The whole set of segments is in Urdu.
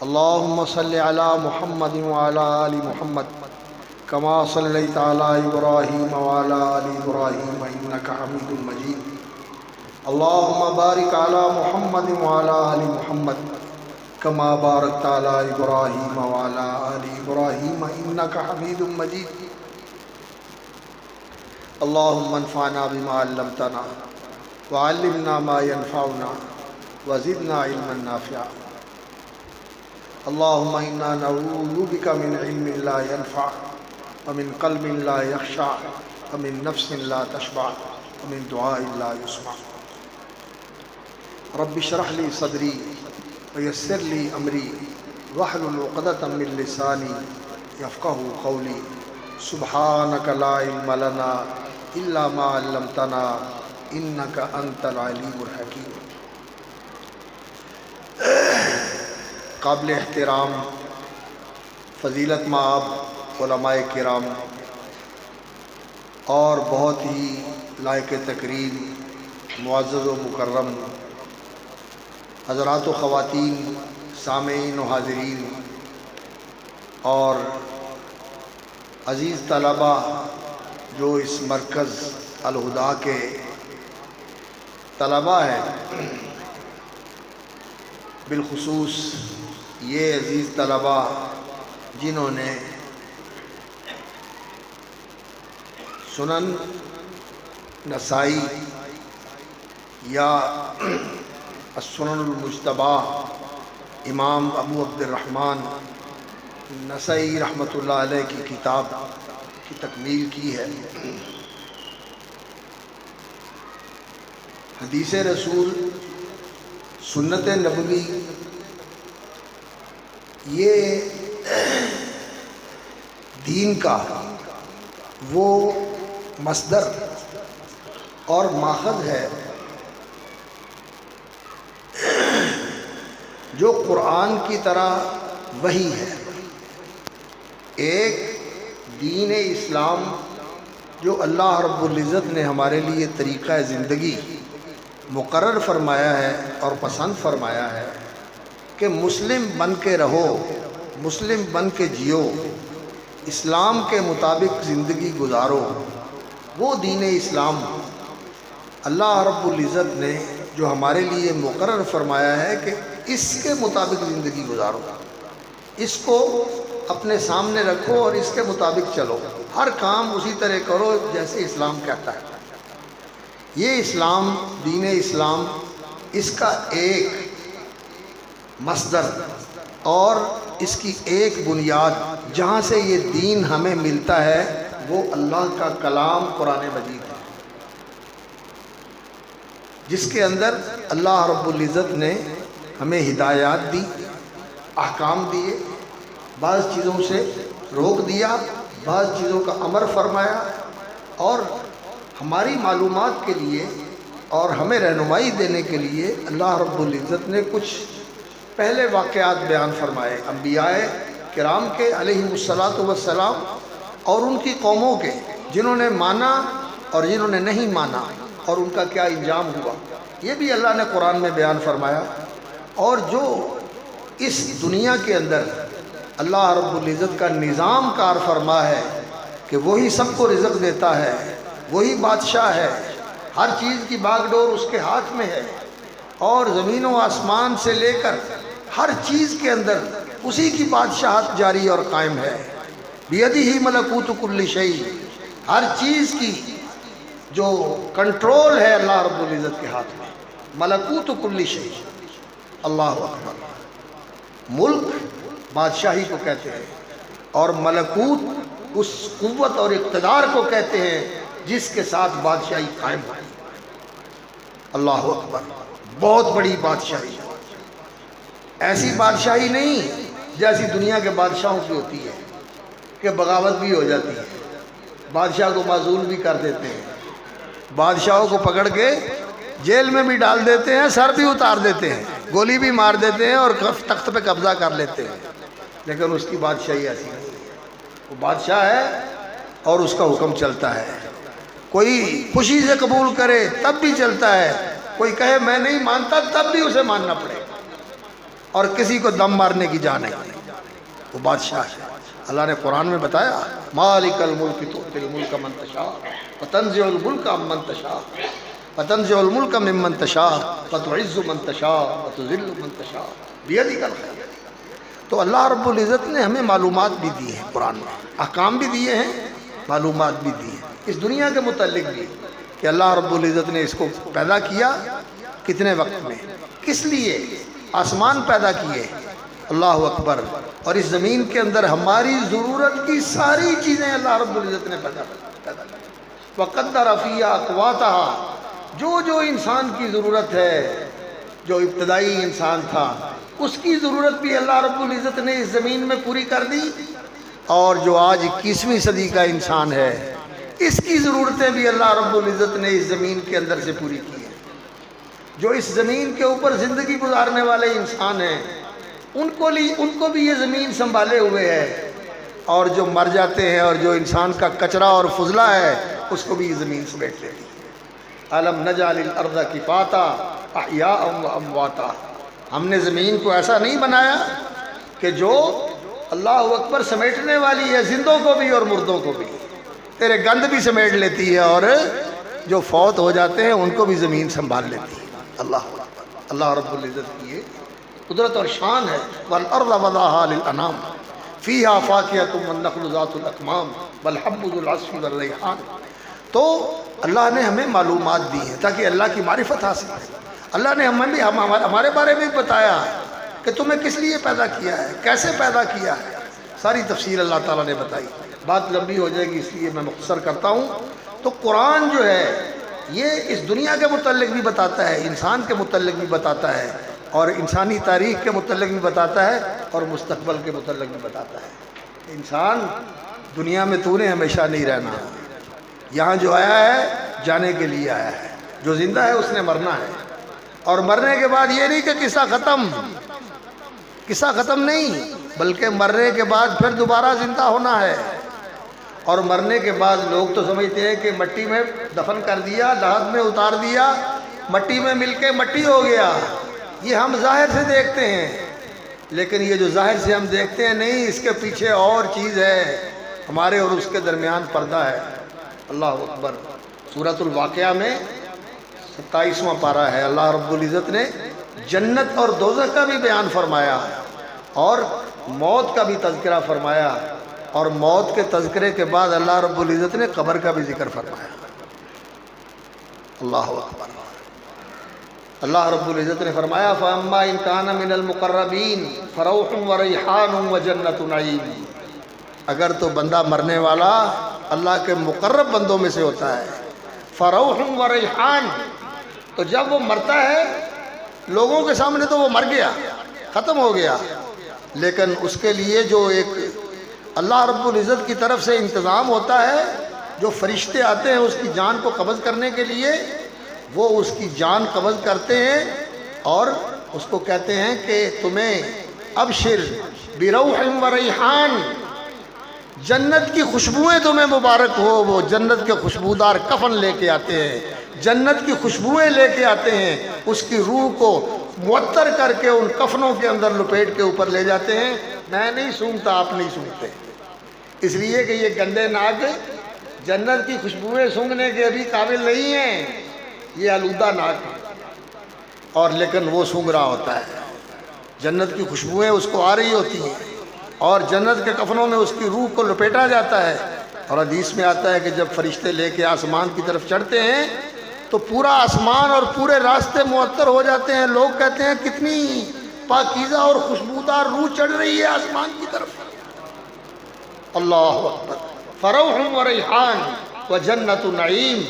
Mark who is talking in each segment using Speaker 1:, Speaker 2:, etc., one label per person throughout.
Speaker 1: اللهم صل على محمد وعلى آل محمد كما صليت على إبراهيم وعلى آل إبراهيم إنك حميد مجيد اللهم بارك على محمد وعلى آل محمد كما باركت على إبراهيم وعلى آل إبراهيم إنك حميد مجيد اللهم انفعنا بما علمتنا وعلمنا ما ينفعنا وزدنا علما نافعا اللهم إنا نعوذ بك من علم لا ينفع ومن قلب لا يخشع ومن نفس لا تشبع ومن دعاء لا يسمع رب اشرح لي صدري ويسر لي أمري واحلل عقدة من لساني يفقهوا قولي سبحانك لا علم لنا إلا ما علمتنا إنك أنت العليم الحكيم قابل احترام فضیلت مآب علماء کرام اور بہت ہی لائق تکریم معزز و مکرم حضرات و خواتین سامعین و حاضرین اور عزیز طلباء جو اس مرکز الہدا کے طلباء ہیں، بالخصوص یہ عزیز طلباء جنہوں نے سنن نسائی یا السنن المجتبہ امام ابو عبد الرحمن نسائی رحمۃ اللہ علیہ کی کتاب کی تکمیل کی ہے۔ حدیث رسول، سنت نبوی، یہ دین کا وہ مصدر اور ماخذ ہے جو قرآن کی طرح وحی ہے۔ ایک دین اسلام جو اللہ رب العزت نے ہمارے لیے طریقہ زندگی مقرر فرمایا ہے اور پسند فرمایا ہے کہ مسلم بن کے رہو، مسلم بن کے جیو، اسلام کے مطابق زندگی گزارو، وہ دین اسلام اللہ رب العزت نے جو ہمارے لیے مقرر فرمایا ہے کہ اس کے مطابق زندگی گزارو، اس کو اپنے سامنے رکھو اور اس کے مطابق چلو، ہر کام اسی طرح کرو جیسے اسلام کہتا ہے۔ یہ اسلام، دین اسلام، اس کا ایک مصدر اور اس کی ایک بنیاد جہاں سے یہ دین ہمیں ملتا ہے وہ اللہ کا کلام قرآن مجید ہے، جس کے اندر اللہ رب العزت نے ہمیں ہدایات دی، احکام دیے، بعض چیزوں سے روک دیا، بعض چیزوں کا امر فرمایا، اور ہماری معلومات کے لیے اور ہمیں رہنمائی دینے کے لیے اللہ رب العزت نے کچھ پہلے واقعات بیان فرمائے انبیاء کرام کے علیہم الصلاۃ والسلام اور ان کی قوموں کے، جنہوں نے مانا اور جنہوں نے نہیں مانا اور ان کا کیا انجام ہوا، یہ بھی اللہ نے قرآن میں بیان فرمایا۔ اور جو اس دنیا کے اندر اللہ رب العزت کا نظام کار فرما ہے کہ وہی سب کو رزق دیتا ہے، وہی بادشاہ ہے، ہر چیز کی باغ ڈور اس کے ہاتھ میں ہے، اور زمین و آسمان سے لے کر ہر چیز کے اندر اسی کی بادشاہت جاری اور قائم ہے۔ بیدہ ملکوت کل شیء، ہر چیز کی جو کنٹرول ہے اللہ رب العزت کے ہاتھ میں، ملکوت کل شیء، اللہ اکبر۔ ملک بادشاہی کو کہتے ہیں اور ملکوت اس قوت اور اقتدار کو کہتے ہیں جس کے ساتھ بادشاہی قائم ہے۔ اللہ اکبر، بہت بڑی بادشاہی، ایسی بادشاہی نہیں جیسی دنیا کے بادشاہوں کی ہوتی ہے کہ بغاوت بھی ہو جاتی ہے، بادشاہ کو معزول بھی کر دیتے ہیں، بادشاہوں کو پکڑ کے جیل میں بھی ڈال دیتے ہیں، سر بھی اتار دیتے ہیں، گولی بھی مار دیتے ہیں اور تخت پہ قبضہ کر لیتے ہیں، لیکن اس کی بادشاہی ایسی نہیں ہے۔ وہ بادشاہ ہے اور اس کا حکم چلتا ہے، کوئی خوشی سے قبول کرے تب بھی چلتا ہے، کوئی کہے میں نہیں مانتا تب بھی اسے ماننا پڑے گا۔ اور کسی کو دم مارنے کی جا نہیں، وہ بادشاہ ہے۔ اللہ نے قرآن میں بتایا مالک الملک تؤتی الملک من تشاء وتنزع الملک عمن تشاء وتنزع الملک ممن تشاء وتعز من تشاء وتذل من تشاء بیدک الخیر۔ تو اللہ رب العزت نے ہمیں معلومات بھی دی ہیں، قرآن میں احکام بھی دیے ہیں، معلومات بھی دی ہیں اس دنیا کے متعلق بھی، کہ اللہ رب العزت نے اس کو پیدا کیا کتنے وقت میں، کس لیے آسمان پیدا کیے، اللہ اکبر، اور اس زمین کے اندر ہماری ضرورت کی ساری چیزیں اللہ رب العزت نے پیدا کی۔ وقدر فیہا اقواتہا، جو انسان کی ضرورت ہے، جو ابتدائی انسان تھا اس کی ضرورت بھی اللہ رب العزت نے اس زمین میں پوری کر دی، اور جو آج 21ویں صدی کا انسان ہے اس کی ضرورتیں بھی اللہ رب العزت نے اس زمین کے اندر سے پوری کی ہیں۔ جو اس زمین کے اوپر زندگی گزارنے والے انسان ہیں ان کو بھی یہ زمین سنبھالے ہوئے ہے، اور جو مر جاتے ہیں اور جو انسان کا کچرا اور فضلہ ہے اس کو بھی یہ زمین سمیٹ لیتی ہے۔ الم نجعل الارض کفاتا احیاء و امواتا، ہم نے زمین کو ایسا نہیں بنایا کہ جو اللہ اکبر سمیٹنے والی ہے زندوں کو بھی اور مردوں کو بھی، تیرے گند بھی سمیٹ لیتی ہے اور جو فوت ہو جاتے ہیں ان کو بھی زمین سنبھال لیتی ہے۔ اللہ رب العزت کی یہ قدرت اور شان ہے۔ والارض وضعها للانام فیہا فاکہۃ والنخل ذات الاکمام والحب ذو العصف والریحان۔ تو اللہ نے ہمیں معلومات دی ہیں تاکہ اللہ کی معرفت حاصل ہے۔ اللہ نے ہمارے بارے میں بتایا کہ تمہیں کس لیے پیدا کیا ہے، کیسے پیدا کیا ہے، ساری تفصیل اللہ تعالیٰ نے بتائی۔ بات لمبی ہو جائے گی اس لیے میں مختصر کرتا ہوں۔ تو قرآن جو ہے یہ اس دنیا کے متعلق بھی بتاتا ہے، انسان کے متعلق بھی بتاتا ہے، اور انسانی تاریخ کے متعلق بھی بتاتا ہے، اور مستقبل کے متعلق بھی بتاتا ہے۔ انسان دنیا میں تو نے ہمیشہ نہیں رہنا، یہاں جو آیا ہے جانے کے لیے آیا ہے، جو زندہ ہے اس نے مرنا ہے، اور مرنے کے بعد یہ نہیں کہ قصہ ختم نہیں، بلکہ مرنے کے بعد پھر دوبارہ زندہ ہونا ہے۔ اور مرنے کے بعد لوگ تو سمجھتے ہیں کہ مٹی میں دفن کر دیا، لحد میں اتار دیا، مٹی میں مل کے مٹی ہو گیا، یہ ہم ظاہر سے دیکھتے ہیں، لیکن یہ جو ظاہر سے ہم دیکھتے ہیں نہیں، اس کے پیچھے اور چیز ہے، ہمارے اور اس کے درمیان پردہ ہے۔ اللہ اکبر۔ سورۃ الواقعہ میں 27واں پارہ ہے، اللہ رب العزت نے جنت اور دوزخ کا بھی بیان فرمایا، اور موت کا بھی تذکرہ فرمایا، اور موت کے تذکرے کے بعد اللہ رب العزت نے قبر کا بھی ذکر فرمایا۔ اللہ اکبر۔ اللہ رب العزت نے فرمایا فَأَمَّا إِن كَانَ مِنَ الْمُقَرَّبِينَ فَرَوْحٌ وَرَيْحَانٌ وَجَنَّةُ نَعِيمٍ، اگر تو بندہ مرنے والا اللہ کے مقرب بندوں میں سے ہوتا ہے، فَرَوْحٌ وَرَيْحَانٌ، تو جب وہ مرتا ہے لوگوں کے سامنے تو وہ مر گیا، ختم ہو گیا، لیکن اس کے لیے جو ایک اللہ رب العزت کی طرف سے انتظام ہوتا ہے، جو فرشتے آتے ہیں اس کی جان کو قبض کرنے کے لیے، وہ اس کی جان قبض کرتے ہیں اور اس کو کہتے ہیں کہ تمہیں ابشر بروح و ریحان، جنت کی خوشبوئیں تمہیں مبارک ہو۔ وہ جنت کے خوشبودار کفن لے کے آتے ہیں، جنت کی خوشبوئیں لے کے آتے ہیں، اس کی روح کو معطر کر کے ان کفنوں کے اندر لپیٹ کے اوپر لے جاتے ہیں۔ میں نہیں سونگتا، آپ نہیں سونگتے، اس لیے کہ یہ گندے ناک جنت کی خوشبوئیں سونگنے کے ابھی قابل نہیں ہیں، یہ آلودہ ناک ہے، اور لیکن وہ سونگ رہا ہوتا ہے، جنت کی خوشبوئیں اس کو آ رہی ہوتی ہیں، اور جنت کے کفنوں میں اس کی روح کو لپیٹا جاتا ہے۔ اور حدیث میں آتا ہے کہ جب فرشتے لے کے آسمان کی طرف چڑھتے ہیں تو پورا آسمان اور پورے راستے معطر ہو جاتے ہیں، لوگ کہتے ہیں کتنی پاکیزہ اور خوشبودار روح چڑھ رہی ہے آسمان کی طرف۔ اللہ اکبر۔ فروح و ریحان و جنت نعیم،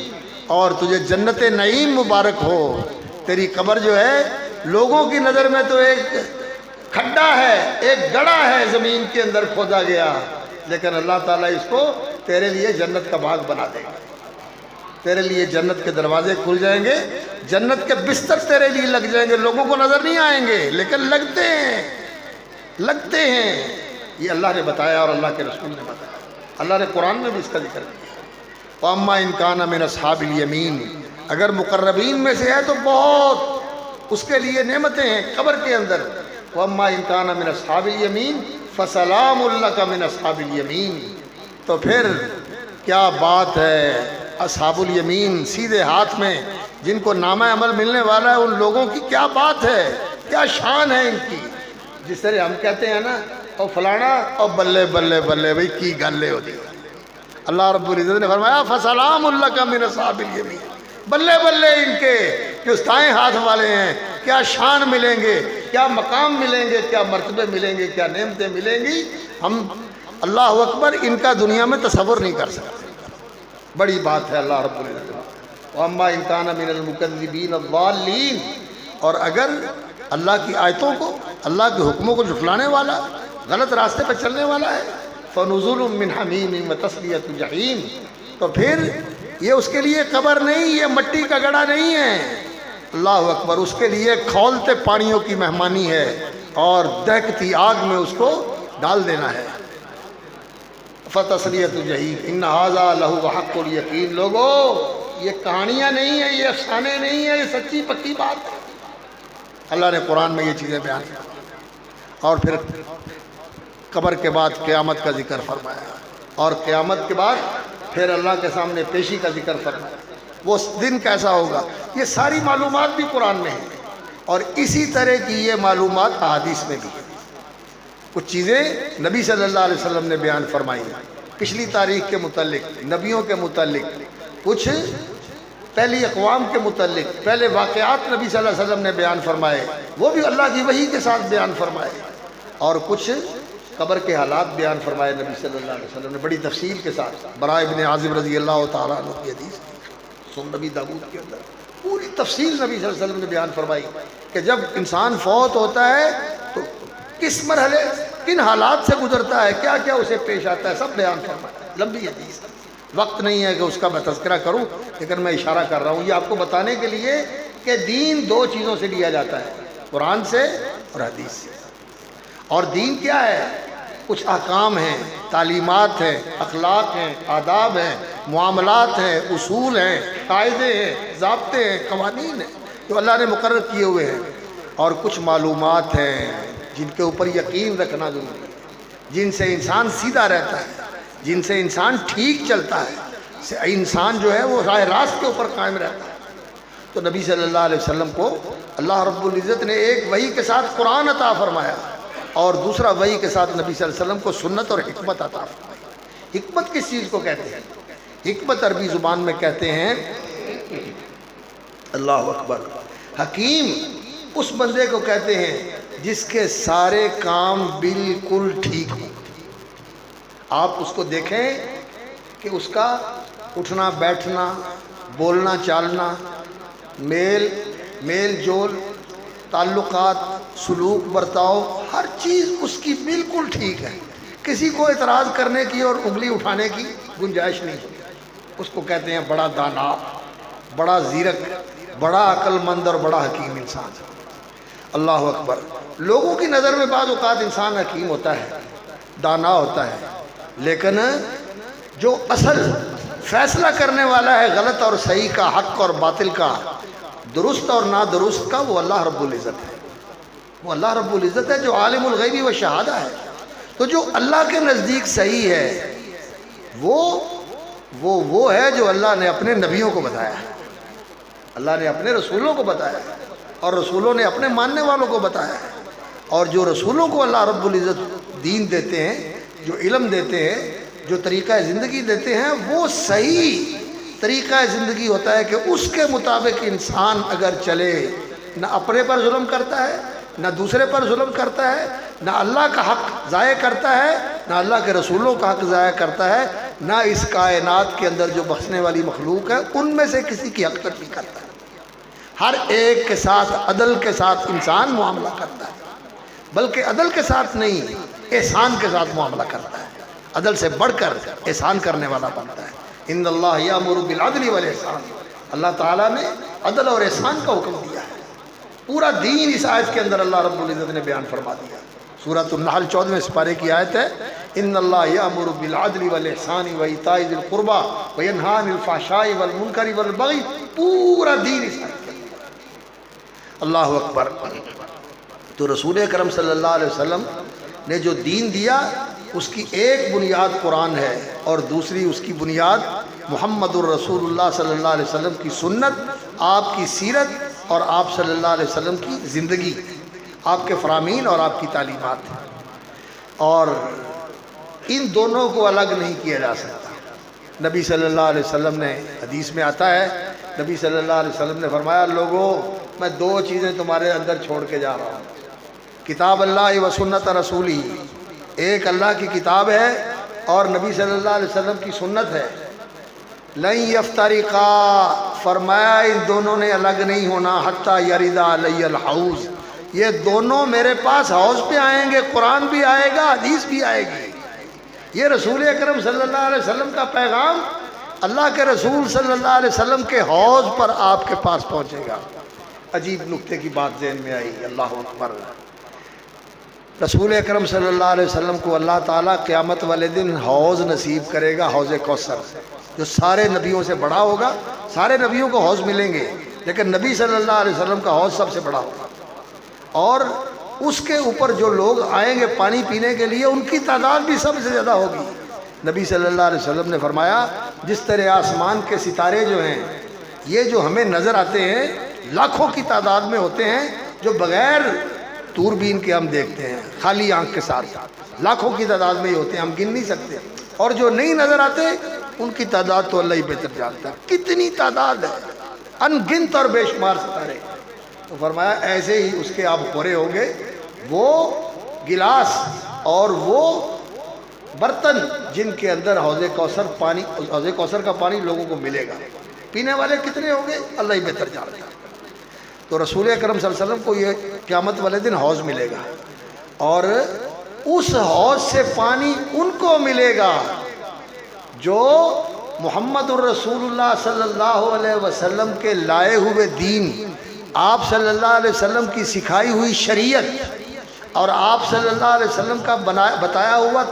Speaker 1: اور تجھے جنت نعیم مبارک ہو۔ تیری قبر جو ہے لوگوں کی نظر میں تو ایک کھڈا ہے، ایک گڑھا ہے زمین کے اندر کھودا گیا، لیکن اللہ تعالیٰ اس کو تیرے لیے جنت کا باغ بنا دے گا، تیرے لیے جنت کے دروازے کھل جائیں گے، جنت کے بستر تیرے لیے لگ جائیں گے، لوگوں کو نظر نہیں آئیں گے لیکن لگتے ہیں۔ یہ اللہ نے بتایا اور اللہ کے رسول نے بتایا، اللہ نے قرآن میں بھی اس کا ذکر کیا۔ وَأَمَّا إِن كَانَ مِنْ أَصْحَابِ الْيَمِينِ، اگر مقربین میں سے ہے تو بہت اس کے لیے نعمتیں ہیں قبر کے اندر، وَأَمَّا إِن كَانَ مِنْ أَصْحَابِ الْيَمِينِ فَسَلَامٌ لَكَ مِنْ أَصْحَابِ الْيَمِينِ۔ تو پھر کیا بات ہے اصحاب الیمین، سیدھے ہاتھ میں جن کو نامہ عمل ملنے والا ہے، ان لوگوں کی کیا بات ہے، کیا شان ہے ان کی۔ جس طرح ہم کہتے ہیں نا او فلانا او بلے بلے بلے بھئی کی گلے ہوتی ہے، اللہ رب العزت نے فرمایا فسلام لک من اصحاب الیمین، بلے بلے ان کے جو دائیں ہاتھ والے ہیں، کیا شان ملیں گے، کیا مقام ملیں گے، کیا مرتبے ملیں گے، کیا نعمتیں ملیں گی، ہم اللہ اکبر ان کا دنیا میں تصور نہیں کر سکتے۔ بڑی بات ہے اللہ رب العزت۔ وَأَمَّا إِن كَانَ مِنَ الْمُكَذِّبِينَ الضَّالِّينَ، اور اگر اللہ کی آیتوں کو، اللہ کے حکموں کو جھٹلانے والا، غلط راستے پہ چلنے والا ہے، فَنُزُلٌ مِّنْ حَمِيمٍ وَتَصْلِيَةُ جَحِيمٍ، تو پھر یہ اس کے لیے قبر نہیں، یہ مٹی کا گڑھا نہیں ہے، اللہ اکبر، اس کے لیے کھولتے پانیوں کی مہمانی ہے اور دہکتی آگ میں اس کو ڈال دینا ہے۔ فَتَصْلِيَةُ جَحِيمٍ إِنَّ هَذَا لَهُوَ حَقُّ الْيَقِينِ، لوگو یہ کہانیاں نہیں ہیں، یہ افسانے نہیں ہیں، یہ سچی پکی بات ہے۔ اللہ نے قرآن میں یہ چیزیں بیان کی، اور پھر قبر کے بعد قیامت کا ذکر فرمایا، اور قیامت کے بعد پھر اللہ کے سامنے پیشی کا ذکر فرمایا، وہ دن کیسا ہوگا، یہ ساری معلومات بھی قرآن میں ہیں، اور اسی طرح کی یہ معلومات احادیث میں بھی ہیں۔ کچھ چیزیں نبی صلی اللہ علیہ وسلم نے بیان فرمائی ہیں پچھلی تاریخ کے متعلق، نبیوں کے متعلق، کچھ پہلی اقوام کے متعلق، پہلے واقعات نبی صلی اللہ علیہ وسلم نے بیان فرمائے، وہ بھی اللہ کی وحی کے ساتھ بیان فرمائے، اور کچھ قبر کے حالات بیان فرمائے نبی صلی اللہ علیہ وسلم نے بڑی تفصیل کے ساتھ۔ براء ابن عازب رضی اللہ تعالیٰ عنہ کی حدیث سنن نبی داؤد کے اندر پوری تفصیل نبی صلی اللہ علیہ وسلم نے بیان فرمائی کہ جب انسان فوت ہوتا ہے تو کس مرحلے، کن حالات سے گزرتا ہے، کیا کیا اسے پیش آتا ہے، سب بیان فرمایا، لمبی حدیث۔ وقت نہیں ہے کہ اس کا میں تذکرہ کروں، لیکن میں اشارہ کر رہا ہوں یہ آپ کو بتانے کے لیے کہ دین دو چیزوں سے لیا جاتا ہے، قرآن سے اور حدیث سے۔ اور دین کیا ہے؟ کچھ احکام ہیں، تعلیمات ہیں، اخلاق ہیں، آداب ہیں، معاملات ہیں، اصول ہیں، قاعدے ہیں، ضابطے ہیں، قوانین ہیں جو اللہ نے مقرر کیے ہوئے ہیں، اور کچھ معلومات ہیں جن کے اوپر یقین رکھنا ضروری ہے، جن سے انسان سیدھا رہتا ہے، جن سے انسان ٹھیک چلتا ہے، انسان جو ہے وہ راہ راست کے اوپر قائم رہتا ہے۔ تو نبی صلی اللہ علیہ وسلم کو اللہ رب العزت نے ایک وحی کے ساتھ قرآن عطا فرمایا، اور دوسرا وحی کے ساتھ نبی صلی اللہ علیہ وسلم کو سنت اور حکمت عطا فرمائی۔ حکمت کس چیز کو کہتے ہیں؟ حکمت عربی زبان میں کہتے ہیں، اللہ اکبر، حکیم اس بندے کو کہتے ہیں جس کے سارے کام بالکل ٹھیک ہوں۔ آپ اس کو دیکھیں کہ اس کا اٹھنا بیٹھنا، بولنا چالنا، میل جول، تعلقات، سلوک برتاؤ، ہر چیز اس کی بالکل ٹھیک ہے، کسی کو اعتراض کرنے کی اور انگلی اٹھانے کی گنجائش نہیں ہوتی۔ اس کو کہتے ہیں بڑا دانا، بڑا زیرک، بڑا عقل مند اور بڑا حکیم انسان۔ اللہ اکبر۔ لوگوں کی نظر میں بعض اوقات انسان حکیم ہوتا ہے، دانا ہوتا ہے، لیکن جو اصل فیصلہ کرنے والا ہے غلط اور صحیح کا، حق اور باطل کا، درست اور نادرست کا، وہ اللہ رب العزت ہے۔ وہ اللہ رب العزت ہے جو عالم الغیب و شہادہ ہے۔ تو جو اللہ کے نزدیک صحیح ہے وہ ہے جو اللہ نے اپنے نبیوں کو بتایا ہے، اللہ نے اپنے رسولوں کو بتایا ہے، اور رسولوں نے اپنے ماننے والوں کو بتایا ہے۔ اور جو رسولوں کو اللہ رب العزت دین دیتے ہیں، جو علم دیتے ہیں، جو طریقہ زندگی دیتے ہیں، وہ صحیح طریقہ زندگی ہوتا ہے کہ اس کے مطابق انسان اگر چلے، نہ اپنے پر ظلم کرتا ہے، نہ دوسرے پر ظلم کرتا ہے، نہ اللہ کا حق ضائع کرتا ہے، نہ اللہ کے رسولوں کا حق ضائع کرتا ہے، نہ اس کائنات کے اندر جو بخشنے والی مخلوق ہے ان میں سے کسی کی حق تلفی کرتا ہے۔ ہر ایک کے ساتھ عدل کے ساتھ انسان معاملہ کرتا ہے، بلکہ عدل کے ساتھ نہیں، احسان کے ساتھ معاملہ کرتا ہے، عدل سے بڑھ کر احسان کرنے والا بنتا ہے۔ ان اللہ یامر بالعدل والاحسان، اللہ تعالیٰ نے عدل اور احسان کا حکم دیا ہے۔ پورا دین اس آیت کے اندر اللہ رب العزت نے بیان فرما دیا۔ سورۃ النحل 14ویں سپارے کی آیت ہے، ان اللہ یامر بالعدل والاحسان وایتاء ذی القربى وینہی عن الفحشاء والمنکر والبغی، پورا دین اس آیت کے اندر۔ اللہ اکبر۔ تو رسول اکرم صلی اللہ علیہ وسلم نے جو دین دیا اس کی ایک بنیاد قرآن ہے، اور دوسری اس کی بنیاد محمد الرسول اللہ صلی اللہ علیہ وسلم کی سنت، آپ کی سیرت اور آپ صلی اللہ علیہ وسلم کی زندگی، آپ کے فرامین اور آپ کی تعلیمات ہیں، اور ان دونوں کو الگ نہیں کیا جا سکتا۔ نبی صلی اللہ علیہ وسلم نے، حدیث میں آتا ہے، نبی صلی اللہ علیہ وسلم نے فرمایا، لوگوں میں دو چیزیں تمہارے اندر چھوڑ کے جا رہا ہوں، کتاب اللہ و سنت رسولی، ایک اللہ کی کتاب ہے اور نبی صلی اللہ علیہ وسلم کی سنت ہے، لن یفترقا، فرمایا ان دونوں نے الگ نہیں ہونا، حتی یرد علی الحوض، یہ دونوں میرے پاس حوض پہ آئیں گے، قرآن بھی آئے گا، حدیث بھی آئے گی۔ یہ رسول اکرم صلی اللہ علیہ وسلم کا پیغام اللہ کے رسول صلی اللہ علیہ وسلم کے حوض پر آپ کے پاس پہنچے گا۔ عجیب نکتے کی بات ذہن میں آئی، اللہ اکبر۔ رسول اکرم صلی اللہ علیہ وسلم کو اللہ تعالیٰ قیامت والے دن حوض نصیب کرے گا، حوض کوثر، جو سارے نبیوں سے بڑا ہوگا۔ سارے نبیوں کو حوض ملیں گے، لیکن نبی صلی اللہ علیہ وسلم کا حوض سب سے بڑا ہوگا، اور اس کے اوپر جو لوگ آئیں گے پانی پینے کے لیے ان کی تعداد بھی سب سے زیادہ ہوگی۔ نبی صلی اللہ علیہ وسلم نے فرمایا، جس طرح آسمان کے ستارے جو ہیں یہ جو ہمیں نظر آتے ہیں لاکھوں کی تعداد میں ہوتے ہیں، جو بغیر دوربین کے ہم دیکھتے ہیں، خالی آنکھ کے ساتھ لاکھوں کی تعداد میں ہی ہوتے ہیں، ہم گن نہیں سکتے، اور جو نہیں نظر آتے ان کی تعداد تو اللہ ہی بہتر جانتا ہے، کتنی تعداد ہے، ان گنت اور بے شمار ستارے۔ تو فرمایا ایسے ہی اس کے آپ پورے ہوں گے، وہ گلاس اور وہ برتن جن کے اندر حوض کوثر کا پانی لوگوں کو ملے گا، پینے والے کتنے ہوں گے اللہ ہی بہتر جانتا ہے۔ تو رسول اکرم صلی اللہ علیہ وسلم کو یہ قیامت والے دن حوض ملے گا، اور اس حوض سے پانی ان کو ملے گا جو محمد الرسول اللہ صلی اللہ علیہ وسلم کے لائے ہوئے دین، آپ صلی اللہ علیہ وسلم کی سکھائی ہوئی شریعت اور آپ صلی اللہ علیہ وسلم کا بتایا ہوا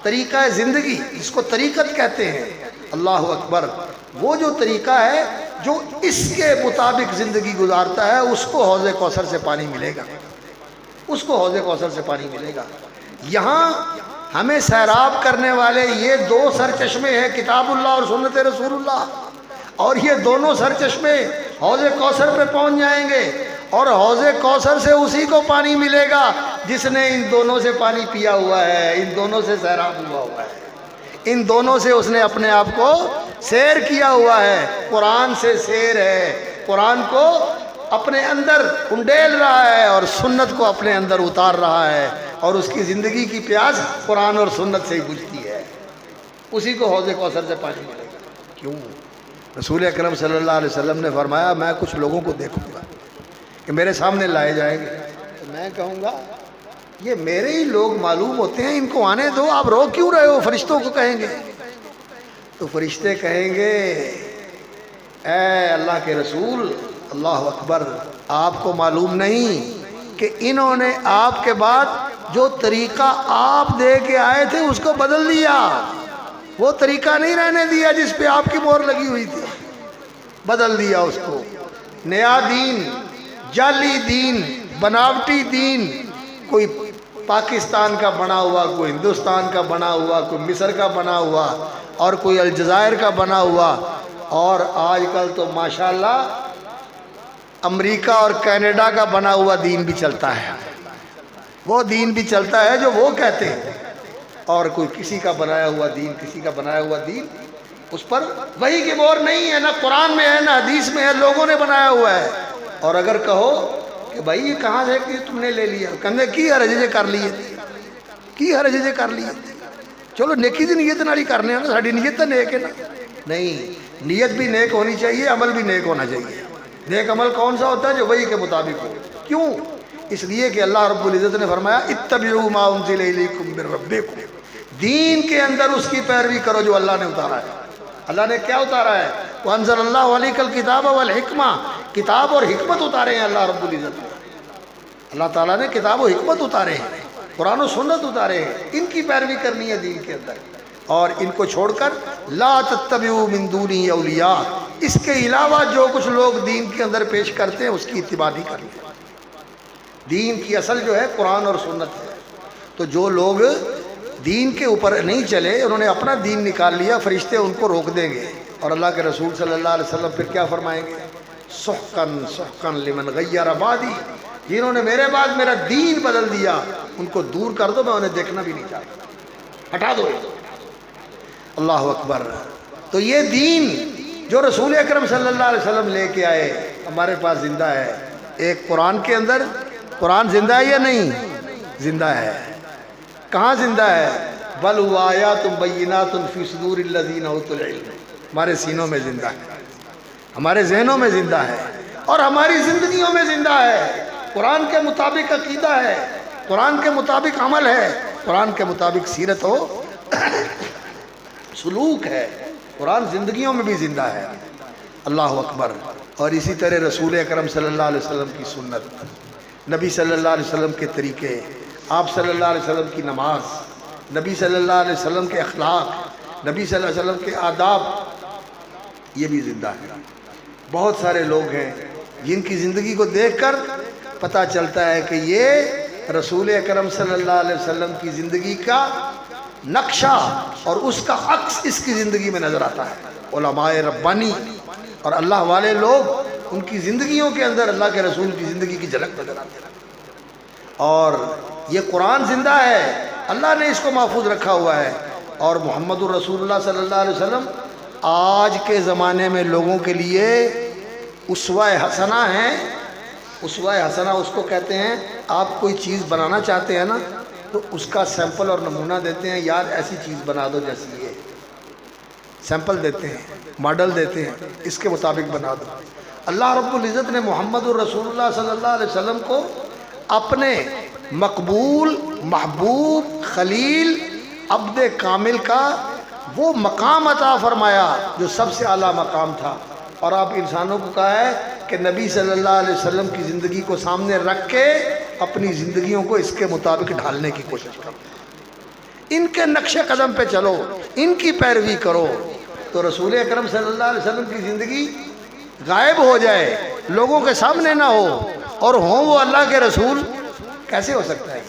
Speaker 1: طریقہ زندگی، جس کو طریقت کہتے ہیں، اللہ اکبر، وہ جو طریقہ ہے جو اس کے مطابق زندگی گزارتا ہے اس کو حوض کوثر سے پانی ملے گا، اس کو حوض کوثر سے پانی ملے گا۔ یہاں ہمیں سیراب کرنے والے یہ دو سرچشمے ہیں، کتاب اللہ اور سنت رسول اللہ، اور یہ دونوں سرچشمے حوض کوثر پہ پہنچ جائیں گے، اور حوض کوثر سے اسی کو پانی ملے گا جس نے ان دونوں سے پانی پیا ہوا ہے، ان دونوں سے سیراب ہوا ہے، ان دونوں سے اس نے اپنے آپ کو سیر کیا ہوا ہے۔ قرآن سے سیر ہے، قرآن کو اپنے اندر انڈیل رہا ہے اور سنت کو اپنے اندر اتار رہا ہے، اور اس کی زندگی کی پیاس قرآن اور سنت سے ہی بجھتی ہے، اسی کو حوض کوثر سے پانی ملے گا۔ کیوں؟ رسول اکرم صلی اللہ علیہ وسلم نے فرمایا، میں کچھ لوگوں کو دیکھوں گا کہ میرے سامنے لائے جائیں گے، تو میں کہوں گا یہ میرے ہی لوگ معلوم ہوتے ہیں، ان کو آنے دو، آپ رو کیوں رہے ہو؟ فرشتوں کو کہیں گے، تو فرشتے کہیں گے، اے اللہ کے رسول، اللہ اکبر، آپ کو معلوم نہیں کہ انہوں نے آپ کے بعد جو طریقہ آپ دے کے آئے تھے اس کو بدل دیا، وہ طریقہ نہیں رہنے دیا جس پہ آپ کی مہر لگی ہوئی تھی، بدل دیا اس کو، نیا دین، جعلی دین، بناوٹی دین، کوئی پاکستان کا بنا ہوا، کوئی ہندوستان کا بنا ہوا، کوئی مصر کا بنا ہوا، اور کوئی الجزائر کا بنا ہوا، اور آج کل تو ماشاءاللہ امریکہ اور کینیڈا کا بنا ہوا دین بھی چلتا ہے، وہ دین بھی چلتا ہے جو وہ کہتے ہیں، اور کوئی کسی کا بنایا ہوا دین، کسی کا بنایا ہوا دین، اس پر وحی کی مہر نہیں ہے، نہ قرآن میں ہے نہ حدیث میں ہے، لوگوں نے بنایا ہوا ہے۔ اور اگر کہو کہ بھائی یہ کہاں سے کہ تم نے لے لیا، کہنے کی حرجے کر لیے، کی حرجے کر لیے، چلو نیکی دی نیت نالی کرنے ہیں نا، ساڑی نیت تو نیک ہے نا، نہیں، نیت بھی نیک ہونی چاہیے، عمل بھی نیک ہونا چاہیے۔ نیک عمل کون سا ہوتا ہے؟ جو وحی کے مطابق ہو۔ کیوں؟ اس لیے کہ اللہ رب العزت نے فرمایا اتبعوا ما انزل الیکم من ربکم، دین کے اندر اس کی پیروی کرو جو اللہ نے اتارا ہے۔ اللہ نے کیا اتارا ہے؟ وانزل اللہ علیک الکتاب والحکمہ، کتاب اور حکمت اتارے ہیں اللہ رب العزت نے، اللہ تعالیٰ نے کتاب و حکمت اتارے ہیں، قرآن و سنت اتارے ہیں، ان کی پیروی کرنی ہے دین کے اندر، اور ان کو چھوڑ کر لا تتبعوا من دونی اولیاء، اس کے علاوہ جو کچھ لوگ دین کے اندر پیش کرتے ہیں اس کی اتباع نہیں کرنی۔ دین کی اصل جو ہے قرآن اور سنت ہے. تو جو لوگ دین کے اوپر نہیں چلے، انہوں نے اپنا دین نکال لیا، فرشتے ان کو روک دیں گے. اور اللہ کے رسول صلی اللہ علیہ وسلم پھر کیا فرمائیں گے؟ سحقن سحقن لمن غیر بعدی، جنہوں نے میرے بعد میرا دین بدل دیا ان کو دور کر دو، میں انہیں دیکھنا بھی نہیں چاہتا، ہٹا دو. اللہ اکبر. تو یہ دین جو رسول اکرم صلی اللہ علیہ وسلم لے کے آئے ہمارے پاس زندہ ہے. ایک قرآن کے اندر، قرآن زندہ ہے یا نہیں؟ زندہ ہے. کہاں زندہ ہے؟ بل هو آیات بینات فی صدور الذین اوتوا العلم، ہمارے سینوں میں زندہ ہے، ہمارے ذہنوں میں زندہ ہے، اور ہماری زندگیوں میں زندہ ہے. قرآن کے مطابق عقیدہ ہے، قرآن کے مطابق عمل ہے، قرآن کے مطابق سیرت و سلوک ہے. قرآن زندگیوں میں بھی زندہ ہے. اللہ اکبر. اور اسی طرح رسول اکرم صلی اللہ علیہ وسلم کی سنت، نبی صلی اللہ علیہ وسلم کے طریقے، آپ صلی اللہ علیہ وسلم کی نماز، نبی صلی اللہ علیہ وسلم کے اخلاق، نبی صلی اللہ علیہ وسلم کے آداب، یہ بھی زندہ ہے. بہت سارے لوگ ہیں جن کی زندگی کو دیکھ کر پتہ چلتا ہے کہ یہ رسول اکرم صلی اللہ علیہ وسلم کی زندگی کا نقشہ اور اس کا عکس اس کی زندگی میں نظر آتا ہے. علماء ربانی اور اللہ والے لوگ، ان کی زندگیوں کے اندر اللہ کے رسول کی زندگی کی جھلک نظر آتی ہے. اور یہ قرآن زندہ ہے، اللہ نے اس کو محفوظ رکھا ہوا ہے. اور محمد الرسول اللہ صلی اللہ علیہ وسلم آج کے زمانے میں لوگوں کے لیے اسوہ حسنہ ہیں. اسوہ حسنہ اس کو کہتے ہیں، آپ کوئی چیز بنانا چاہتے ہیں نا تو اس کا سیمپل اور نمونہ دیتے ہیں، یار ایسی چیز بنا دو جیسی یہ، سیمپل دیتے ہیں، ماڈل دیتے ہیں، اس کے مطابق بنا دو. اللہ رب العزت نے محمد الرسول اللہ صلی اللہ علیہ وسلم کو اپنے مقبول، محبوب، خلیل، عبد کامل کا وہ مقام عطا فرمایا جو سب سے اعلیٰ مقام تھا. اور آپ انسانوں کو کہا ہے کہ نبی صلی اللہ علیہ وسلم کی زندگی کو سامنے رکھ کے اپنی زندگیوں کو اس کے مطابق ڈھالنے کی کوشش کرو، ان کے نقش قدم پہ چلو، ان کی پیروی کرو. تو رسول اکرم صلی اللہ علیہ وسلم کی زندگی غائب ہو جائے، لوگوں کے سامنے نہ ہو، اور ہوں وہ اللہ کے رسول، کیسے ہو سکتا ہے؟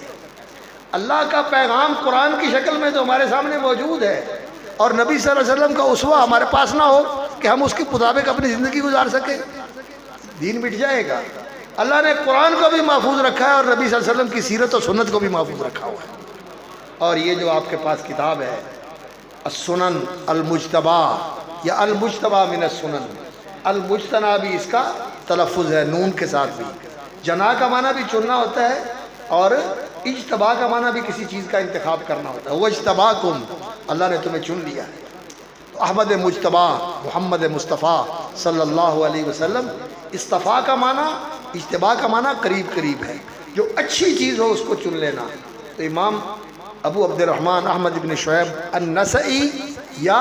Speaker 1: اللہ کا پیغام قرآن کی شکل میں تو ہمارے سامنے موجود ہے، اور نبی صلی اللہ علیہ وسلم کا اسوہ ہمارے پاس نہ ہو کہ ہم اس کے مطابق اپنی زندگی گزار سکیں، دین مٹ جائے گا. اللہ نے قرآن کو بھی محفوظ رکھا ہے اور نبی صلی اللہ علیہ وسلم کی سیرت و سنت کو بھی محفوظ رکھا ہوا ہے. اور یہ جو آپ کے پاس کتاب ہے السنن المجتبہ یا المجتبہ من السنن، المجتنہ بھی اس کا تلفظ ہے نون کے ساتھ بھی. جنا کا معنی بھی چننا ہوتا ہے، اور اجتبا کا معنی بھی کسی چیز کا انتخاب کرنا ہوتا ہے. وہ اجتباکم، اللہ نے تمہیں چن لیا. تو احمد مجتبہ محمد مصطفیٰ صلی اللہ علیہ وسلم، اصطفیٰ کا معنی، اجتبا کا معنی قریب قریب ہے، جو اچھی چیز ہو اس کو چن لینا. تو امام ابو عبد الرحمن احمد بن شعیب النسائی یا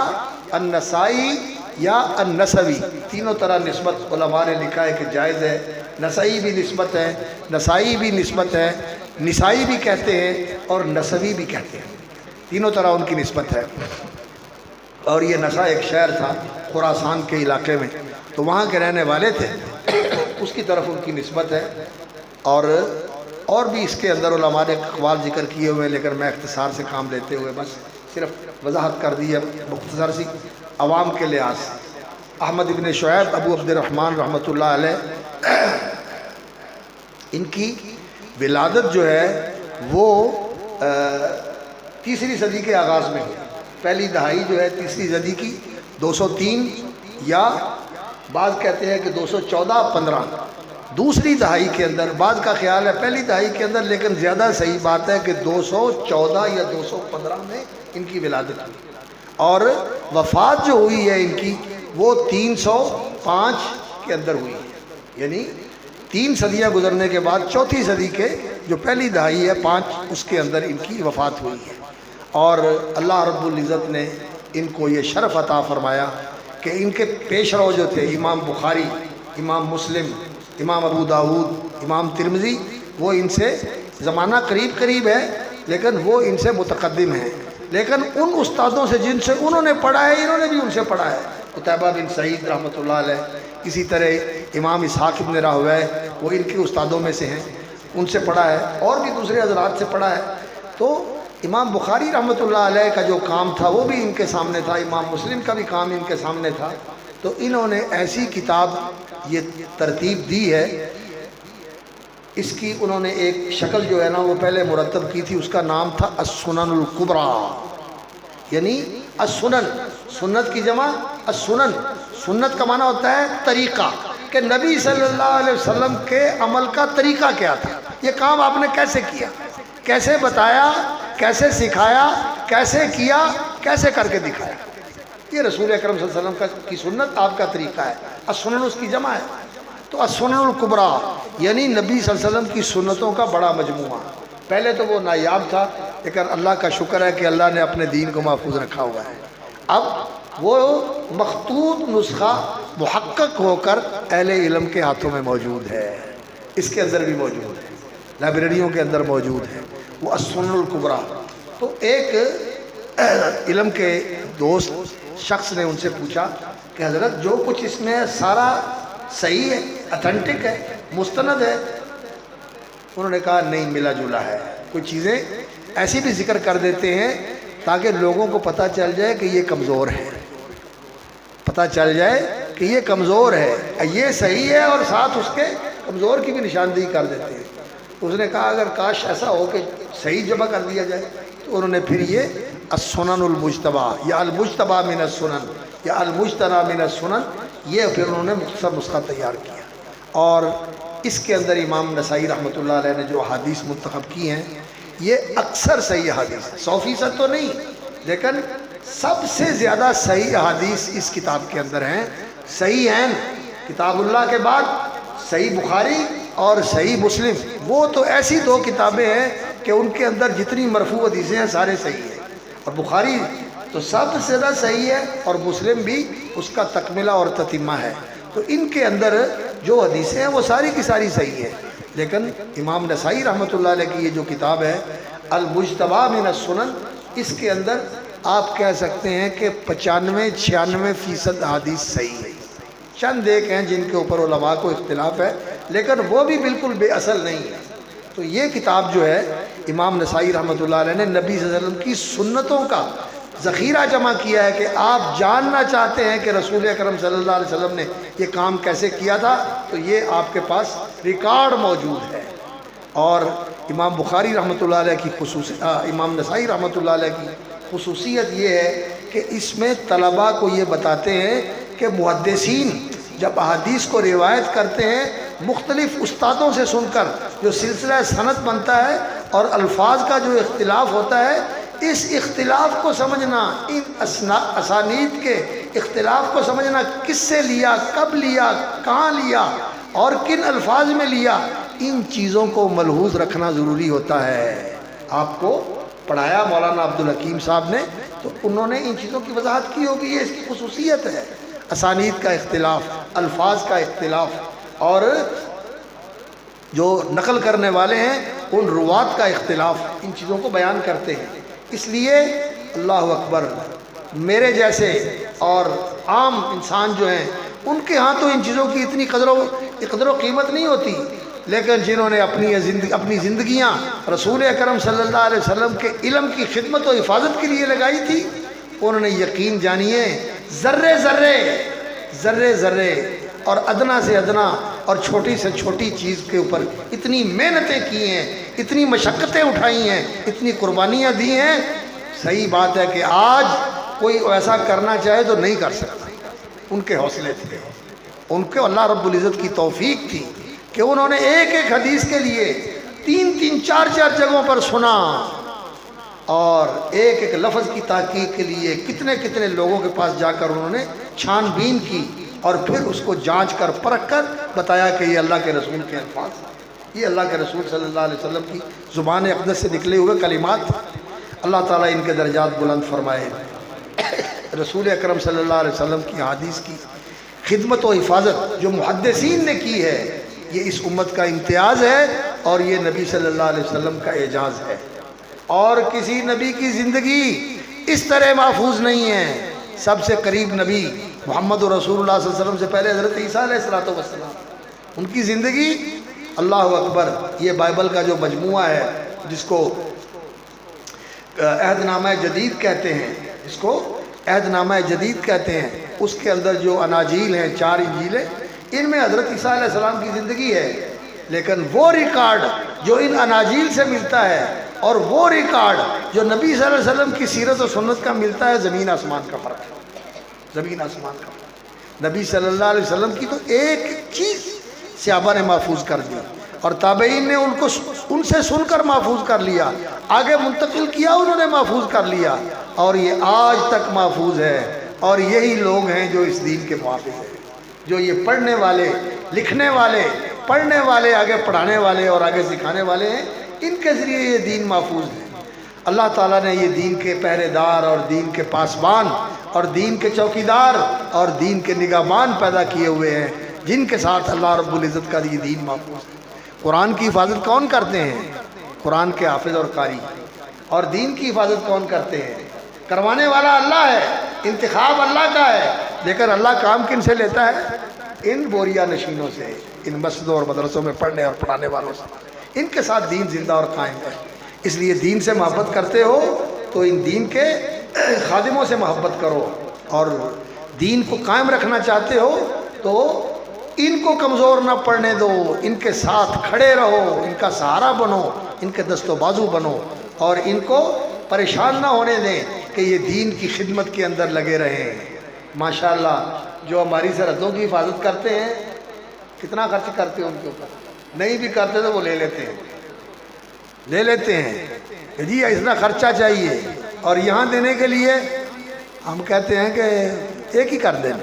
Speaker 1: النسائی یا النسوی، تینوں طرح نسبت علماء نے لکھا ہے کہ جائز ہے. نسائی بھی نسبت ہے، نسائی بھی نسبت ہے، نسائی بھی کہتے ہیں اور نسوی بھی کہتے ہیں، تینوں طرح ان کی نسبت ہے. اور یہ نسا ایک شہر تھا خراسان کے علاقے میں، تو وہاں کے رہنے والے تھے، اس کی طرف ان کی نسبت ہے. اور بھی اس کے اندر علماء نے اقوال ذکر کیے ہوئے ہیں، لیکن میں اختصار سے کام لیتے ہوئے بس صرف وضاحت کر دی ہے مختصر سی عوام کے لحاظ سے. احمد بن شعیب ابو عبد الرحمن رحمۃ اللہ علیہ، ان کی ولادت جو ہے وہ تیسری صدی کے آغاز میں ہوئی. پہلی دہائی جو ہے تیسری صدی کی 203 یا بعض کہتے ہیں کہ 214-15، دوسری دہائی کے اندر، بعض کا خیال ہے پہلی دہائی کے اندر، لیکن زیادہ صحیح بات ہے کہ 214 یا 215 میں ان کی ولادت ہوئی. اور وفات جو ہوئی ہے ان کی وہ 305 کے اندر ہوئی ہے، یعنی 3 صدیاں گزرنے کے بعد چوتھی صدی کے جو پہلی دہائی ہے 5، اس کے اندر ان کی وفات ہوئی ہے. اور اللہ رب العزت نے ان کو یہ شرف عطا فرمایا کہ ان کے پیش رو جو تھے امام بخاری، امام مسلم، امام ابو داود، امام ترمذی، وہ ان سے زمانہ قریب قریب ہے لیکن وہ ان سے متقدم ہیں. لیکن ان استادوں سے جن سے انہوں نے پڑھا ہے انہوں نے بھی ان سے پڑھا ہے. قتیبہ بن سعید رحمۃ اللہ علیہ، اسی طرح امام اسحاق بن راہویہ وہ ان کے استادوں میں سے ہیں. ان سے پڑھا ہے اور بھی دوسرے حضرات سے پڑھا ہے۔ تو امام بخاری رحمۃ اللہ علیہ کا جو کام تھا وہ بھی ان کے سامنے تھا، امام مسلم کا بھی کام ان کے سامنے تھا۔ تو انہوں نے ایسی کتاب یہ ترتیب دی ہے، اس کی انہوں نے ایک شکل جو ہے نا وہ پہلے مرتب کی تھی، اس کا نام تھا السنن الکبریٰ، یعنی السنن، سنت کی جمع السنن، سنت کا معنی ہوتا ہے طریقہ، کہ نبی صلی اللہ علیہ وسلم کے عمل کا طریقہ کیا تھا، یہ کام آپ نے کیسے کیا، کیسے بتایا، کیسے سکھایا، کیسے کیا، کیسے کر کے دکھایا، یہ رسول اکرم صلی اللہ علیہ وسلم کی سنت، آپ کا طریقہ ہے۔ السنن اس کی جمع ہے، تو السنن الکبریٰ یعنی نبی صلی اللہ علیہ وسلم کی سنتوں کا بڑا مجموعہ۔ پہلے تو وہ نایاب تھا، لیکن اللہ کا شکر ہے کہ اللہ نے اپنے دین کو محفوظ رکھا ہوا ہے۔ اب وہ مخطوط نسخہ محقق ہو کر اہل علم کے ہاتھوں میں موجود ہے، اس کے اندر بھی موجود ہے، لائبریریوں کے اندر موجود ہے وہ السنن الکبریٰ۔ تو ایک علم کے دوست شخص نے ان سے پوچھا کہ حضرت جو کچھ اس میں سارا صحیح ہے، اتھینٹک ہے، مستند ہے؟ انہوں نے کہا نہیں، ملا جلا ہے، کچھ چیزیں ایسی بھی ذکر کر دیتے ہیں تاکہ لوگوں کو پتہ چل جائے کہ یہ کمزور ہے، پتہ چل جائے کہ یہ کمزور ہے، یہ صحیح ہے، اور ساتھ اس کے کمزور کی بھی نشاندہی کر دیتے ہیں۔ اس نے کہا اگر کاش ایسا ہو کہ صحیح جمع کر دیا جائے، تو انہوں نے پھر یہ السنن المجتبیٰ یا المجتبیٰ من السنن یا المجتبیٰ من السنن، یہ پھر انہوں نے مختصر نسخہ تیار کیا۔ اور اس کے اندر امام نسائی رحمۃ اللہ علیہ نے جو حدیث منتخب کی ہیں یہ اکثر صحیح حدیث، 100% تو نہیں لیکن سب سے زیادہ صحیح حدیث اس کتاب کے اندر ہیں۔ صحیح ہیں کتاب اللہ کے بعد صحیح بخاری اور صحیح مسلم، وہ تو ایسی دو کتابیں ہیں کہ ان کے اندر جتنی مرفوع حدیثیں ہیں سارے صحیح ہیں، اور بخاری تو سب سے زیادہ صحیح ہے اور مسلم بھی اس کا تکملہ اور تتمہ ہے۔ تو ان کے اندر جو حدیثیں ہیں وہ ساری کی ساری صحیح ہے، لیکن امام نسائی رحمۃ اللہ علیہ کی یہ جو کتاب ہے المجتبیٰ من السنن، اس کے اندر آپ کہہ سکتے ہیں کہ 95-96% حدیث صحیح ہے۔ چند ایک ہیں جن کے اوپر علماء کو اختلاف ہے، لیکن وہ بھی بالکل بے اصل نہیں ہے۔ تو یہ کتاب جو ہے امام نسائی رحمۃ اللہ علیہ نے نبی صلی اللہ علیہ وسلم کی سنتوں کا ذخیرہ جمع کیا ہے، کہ آپ جاننا چاہتے ہیں کہ رسول اکرم صلی اللہ علیہ وسلم نے یہ کام کیسے کیا تھا، تو یہ آپ کے پاس ریکارڈ موجود ہے۔ اور امام بخاری رحمۃ اللہ علیہ کی امام نسائی رحمۃ اللہ علیہ کی خصوصیت یہ ہے کہ اس میں طلباء کو یہ بتاتے ہیں کہ محدثین جب احادیث کو روایت کرتے ہیں مختلف استادوں سے سن کر، جو سلسلہ سند بنتا ہے اور الفاظ کا جو اختلاف ہوتا ہے، اس اختلاف کو سمجھنا، ان اسانید کے اختلاف کو سمجھنا، کس سے لیا، کب لیا، کہاں لیا اور کن الفاظ میں لیا، ان چیزوں کو ملحوظ رکھنا ضروری ہوتا ہے۔ آپ کو پڑھایا مولانا عبدالحکیم صاحب نے، تو انہوں نے ان چیزوں کی وضاحت کی ہوگی، یہ اس کی خصوصیت ہے، اسانید کا اختلاف، الفاظ کا اختلاف، اور جو نقل کرنے والے ہیں ان روات کا اختلاف، ان چیزوں کو بیان کرتے ہیں۔ اس لیے اللہ اکبر، میرے جیسے اور عام انسان جو ہیں ان کے ہاں تو ان چیزوں کی اتنی قدر و قیمت نہیں ہوتی، لیکن جنہوں نے اپنی زندگیاں رسول اکرم صلی اللہ علیہ وسلم کے علم کی خدمت و حفاظت کے لیے لگائی تھی، انہوں نے یقین جانیے ذرے ذرے اور ادنا سے ادنا اور چھوٹی سے چھوٹی چیز کے اوپر اتنی محنتیں کی ہیں، اتنی مشقتیں اٹھائی ہیں، اتنی قربانیاں دی ہیں۔ صحیح بات ہے کہ آج کوئی ایسا کرنا چاہے تو نہیں کر سکتا، ان کے حوصلے تھے، ان کے اللہ رب العزت کی توفیق تھی کہ انہوں نے ایک ایک حدیث کے لیے 3 4 جگہوں پر سنا، اور ایک ایک لفظ کی تحقیق کے لیے کتنے لوگوں کے پاس جا کر انہوں نے چھان بین کی، اور پھر اس کو جانچ کر پرکھ کر بتایا کہ یہ اللہ کے رسول کے الفاظ ہیں، یہ اللہ کے رسول صلی اللہ علیہ وسلم کی زبان اقدس سے نکلے ہوئے کلمات۔ اللہ تعالیٰ ان کے درجات بلند فرمائے۔ رسول اکرم صلی اللہ علیہ وسلم کی حدیث کی خدمت و حفاظت جو محدثین نے کی ہے، یہ اس امت کا امتیاز ہے، اور یہ نبی صلی اللہ علیہ وسلم کا اعجاز ہے، اور کسی نبی کی زندگی اس طرح محفوظ نہیں ہے۔ سب سے قریب نبی محمد رسول اللہ صلی اللہ علیہ وسلم سے پہلے حضرت عیسیٰ علیہ السلام، ان کی زندگی اللہ اکبر، یہ بائبل کا جو مجموعہ ہے جس کو عہد نامہ جدید کہتے ہیں، جس کو عہد نامہ جدید کہتے ہیں، اس کے اندر جو اناجیل ہیں، 4 انجیلیں، ان میں حضرت عیسیٰ علیہ السلام کی زندگی ہے، لیکن وہ ریکارڈ جو ان اناجیل سے ملتا ہے اور وہ ریکارڈ جو نبی صلی اللہ علیہ وسلم کی سیرت و سنت کا ملتا ہے، زمین آسمان کا فرق ہے، زمین آسمان کا فرق۔ نبی صلی اللہ علیہ وسلم کی تو ایک چیز صحابہ نے محفوظ کر دی اور تابعین نے ان سے سن کر محفوظ کر لیا، آگے منتقل کیا، انہوں نے محفوظ کر لیا، اور یہ آج تک محفوظ ہے۔ اور یہی لوگ ہیں جو اس دین کے محافظ ہیں، جو یہ پڑھنے والے، لکھنے والے، پڑھنے والے، آگے پڑھانے والے اور آگے سکھانے والے ہیں، ان کے ذریعے یہ دین محفوظ ہے۔ اللہ تعالیٰ نے یہ دین کے پہرے دار اور دین کے پاسبان اور دین کے چوکیدار اور دین کے نگہبان پیدا کیے ہوئے ہیں، جن کے ساتھ اللہ رب العزت کا یہ دین محفوظ ہے۔ قرآن کی حفاظت کون کرتے ہیں؟ قرآن کے حافظ اور قاری۔ اور دین کی حفاظت کون کرتے ہیں؟ کروانے والا اللہ ہے، انتخاب اللہ کا ہے، لیکن اللہ کام کن سے لیتا ہے؟ ان بوریا نشینوں سے، ان مسجدوں اور مدرسوں میں پڑھنے اور پڑھانے والوں سے۔ ان کے ساتھ دین زندہ اور قائم ہے۔ اس لیے دین سے محبت کرتے ہو تو ان دین کے خادموں سے محبت کرو، اور دین کو قائم رکھنا چاہتے ہو تو ان کو کمزور نہ پڑنے دو، ان کے ساتھ کھڑے رہو، ان کا سہارا بنو، ان کے دست و بازو بنو، اور ان کو پریشان نہ ہونے دیں کہ یہ دین کی خدمت کے اندر لگے رہیں۔ ماشاءاللہ جو ہماری سرحدوں کی حفاظت کرتے ہیں، کتنا خرچ کرتے ہیں ان کے اوپر؟ نہیں بھی کرتے تو وہ لے لیتے ہیں کہ جی اتنا خرچہ چاہیے، اور یہاں دینے کے لیے ہم کہتے ہیں کہ ایک ہی کر دیں،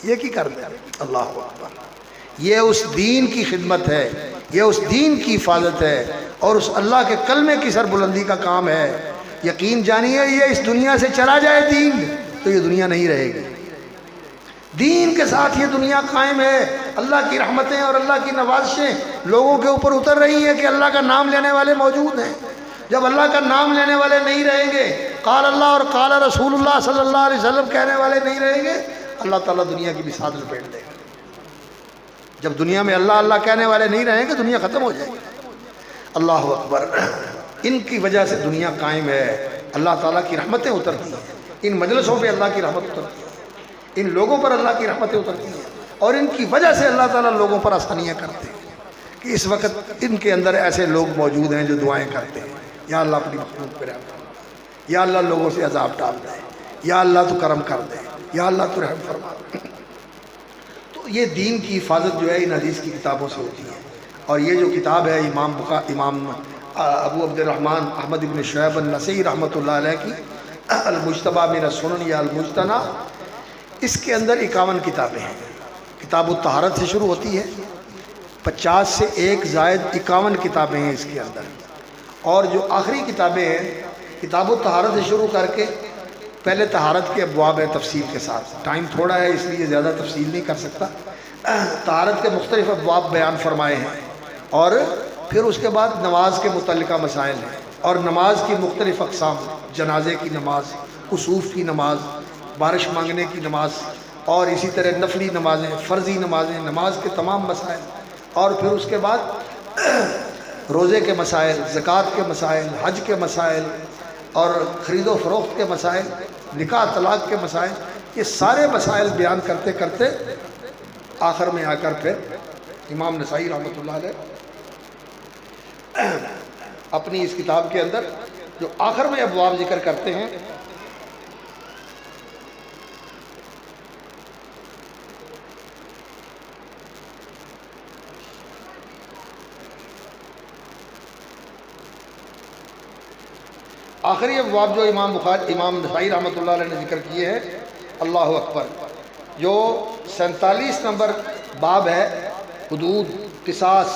Speaker 1: ایک ہی کر دیں۔ اللہ اکبر، یہ اس دین کی خدمت ہے، یہ اس دین کی حفاظت ہے، اور اس اللہ کے کلمے کی سربلندی کا کام ہے۔ یقین جانیے یہ اس دنیا سے چلا جائے دین تو یہ دنیا نہیں رہے گی، دین کے ساتھ یہ دنیا قائم ہے۔ اللہ کی رحمتیں اور اللہ کی نوازشیں لوگوں کے اوپر اتر رہی ہیں کہ اللہ کا نام لینے والے موجود ہیں۔ جب اللہ کا نام لینے والے نہیں رہیں گے، قال اللہ اور قال رسول اللہ صلی اللہ علیہ وسلم کہنے والے نہیں رہیں گے، اللہ تعالیٰ دنیا کی بساط لپیٹ دے گا۔ جب دنیا میں اللہ اللہ کہنے والے نہیں رہیں گے، دنیا ختم ہو جائے گی۔ اللہ اکبر، ان کی وجہ سے دنیا قائم ہے، اللہ تعالیٰ کی رحمتیں اترتی ہیں، ان مجلسوں پہ اللہ کی رحمت اترتی ہے، ان لوگوں پر اللہ کی رحمتیں اترتی ہیں، اور ان کی وجہ سے اللہ تعالیٰ لوگوں پر آسانیاں کرتے ہیں کہ اس وقت ان کے اندر ایسے لوگ موجود ہیں جو دعائیں کرتے ہیں، یا اللہ اپنی مخلوق پہ رحم فرما، یا اللہ لوگوں سے عذاب ڈال دے، یا اللہ تو کرم کر دے، یا اللہ تو رحم فرما۔ تو یہ دین کی حفاظت جو ہے ان حدیث کی کتابوں سے ہوتی ہے، اور یہ جو کتاب ہے امام ابو عبد الرحمن احمد بن شعیب النسائی رحمۃ اللہ علیہ کی المجتبی من السنن یا المجتنی، اس کے اندر 51 کتابیں ہیں۔ کتاب الطہارت سے شروع ہوتی ہے، 50 سے ایک زائد 51 کتابیں ہیں اس کے اندر، اور جو آخری کتابیں ہیں کتاب الطہارت سے شروع کر کے پہلے طہارت کے ابواب ہیں تفصیل کے ساتھ، ٹائم تھوڑا ہے اس لیے زیادہ تفصیل نہیں کر سکتا۔ طہارت کے مختلف ابواب بیان فرمائے ہیں، اور پھر اس کے بعد نماز کے متعلقہ مسائل ہیں، اور نماز کی مختلف اقسام، جنازے کی نماز، کسوف کی نماز، بارش مانگنے کی نماز، اور اسی طرح نفلی نمازیں، فرضی نمازیں، نماز کے تمام مسائل، اور پھر اس کے بعد روزے کے مسائل، زکوٰۃ کے مسائل، حج کے مسائل، اور خرید و فروخت کے مسائل، نکاح طلاق کے مسائل، یہ سارے مسائل بیان کرتے کرتے آخر میں آ کر پھر امام نسائی رحمۃ اللہ علیہ اپنی اس کتاب کے اندر جو آخر میں ابواب ذکر کرتے ہیں، آخری ابواب جو امام نسائی رحمۃ اللہ علیہ نے ذکر کیے ہیں، اللہ اکبر، جو 47 نمبر باب ہے، حدود، قصاص،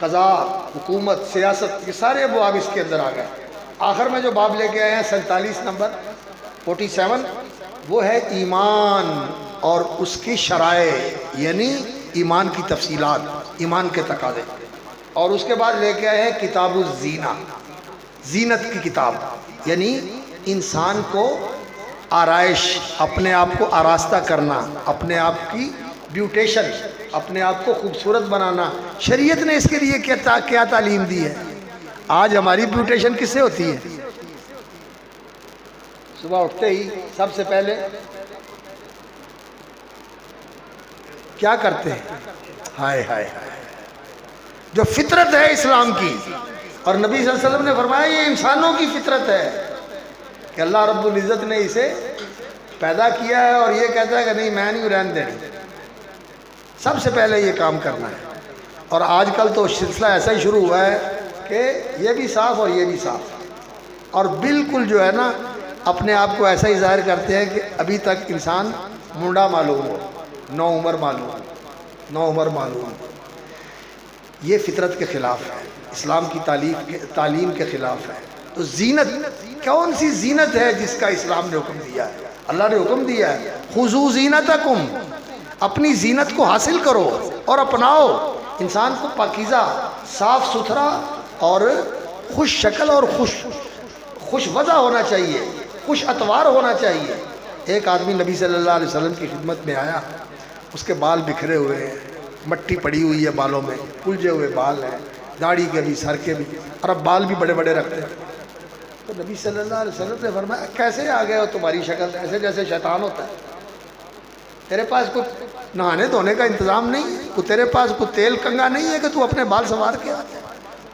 Speaker 1: قضاء، حکومت، سیاست، یہ سارے ابواب اس کے اندر آ گئے۔ آخر میں جو باب لے کے آئے ہیں 47 نمبر 47، وہ ہے ایمان اور اس کی شرائع، یعنی ایمان کی تفصیلات، ایمان کے تقاضے، اور اس کے بعد لے کے آئے ہیں کتاب الزینہ، زینت کی کتاب، یعنی انسان کو آرائش، اپنے آپ کو آراستہ کرنا، اپنے آپ کی بیوٹیشن، اپنے آپ کو خوبصورت بنانا، شریعت نے اس کے لیے کیا تعلیم دی ہے؟ آج ہماری بیوٹیشن کس سے ہوتی ہے؟ صبح اٹھتے ہی سب سے پہلے کیا کرتے ہیں؟ ہائے ہائے ہائے، جو فطرت ہے اسلام کی، اور نبی صلی اللہ علیہ وسلم نے فرمایا یہ انسانوں کی فطرت ہے کہ اللہ رب العزت نے اسے پیدا کیا ہے اور یہ کہتا ہے کہ نہیں میں نہیں رہنے دینا، سب سے پہلے یہ کام کرنا ہے۔ اور آج کل تو سلسلہ ایسا ہی شروع ہوا ہے کہ یہ بھی صاف اور یہ بھی صاف، اور بالکل جو ہے نا اپنے آپ کو ایسا ہی ظاہر کرتے ہیں کہ ابھی تک انسان منڈا معلوم ہو، نو عمر معلوم۔ یہ فطرت کے خلاف ہے، اسلام کی تعلیم کے خلاف ہے۔ تو زینت، کون سی زینت ہے جس کا اسلام نے حکم دیا ہے؟ اللہ نے حکم دیا ہے خذوا زینتکم، اپنی زینت کو حاصل کرو اور اپناؤ۔ انسان کو پاکیزہ، صاف ستھرا اور خوش شکل اور خوش وضع ہونا چاہیے، خوش اتوار ہونا چاہیے۔ ایک آدمی نبی صلی اللہ علیہ وسلم کی خدمت میں آیا، اس کے بال بکھرے ہوئے ہیں، مٹی پڑی ہوئی ہے بالوں میں، الجھے ہوئے بال ہیں، داڑھی کے بھی، سر کے بھی، اور اب بال بھی بڑے بڑے رکھتے ہیں۔ تو نبی صلی اللہ علیہ وسلم نے فرمایا کیسے آ گئے ہو؟ تمہاری شکل ایسے جیسے شیطان ہوتا ہے، تیرے پاس کوئی نہانے دھونے کا انتظام نہیں ہے، کوئی تیرے پاس کوئی تیل کنگا نہیں ہے کہ تو اپنے بال سنوار کے آ جائے۔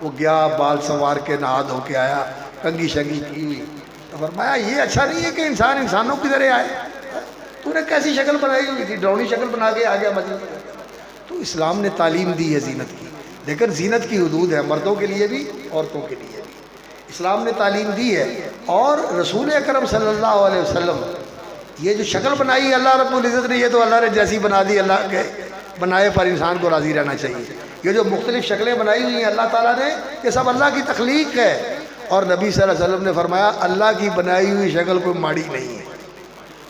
Speaker 1: وہ گیا، بال سنوار کے نہا دھو کے آیا، کنگھی شنگھی کی ہوئی، تو فرمایا یہ اچھا نہیں ہے کہ انسان انسانوں کی طرح آئے، تو نے کیسی شکل بنائی ہوئی تھی؟ ڈرونی شکل بنا کے آ گیا مسجد میں۔ تو اسلام نے تعلیم دی ہے زینت کی، لیکن زینت کی حدود ہے، مردوں کے لیے بھی عورتوں کے لیے بھی اسلام نے تعلیم دی ہے۔ اور رسول اکرم صلی اللہ علیہ وسلم یہ جو شکل بنائی ہے اللہ رب العزت نے، یہ تو اللہ نے جیسی بنا دی، اللہ کے بنائے پر انسان کو راضی رہنا چاہیے۔ یہ جو مختلف شکلیں بنائی ہوئی ہیں اللہ تعالیٰ نے، یہ سب اللہ کی تخلیق ہے۔ اور نبی صلی اللہ علیہ وسلم نے فرمایا اللہ کی بنائی ہوئی شکل کوئی ماڑی نہیں ہے،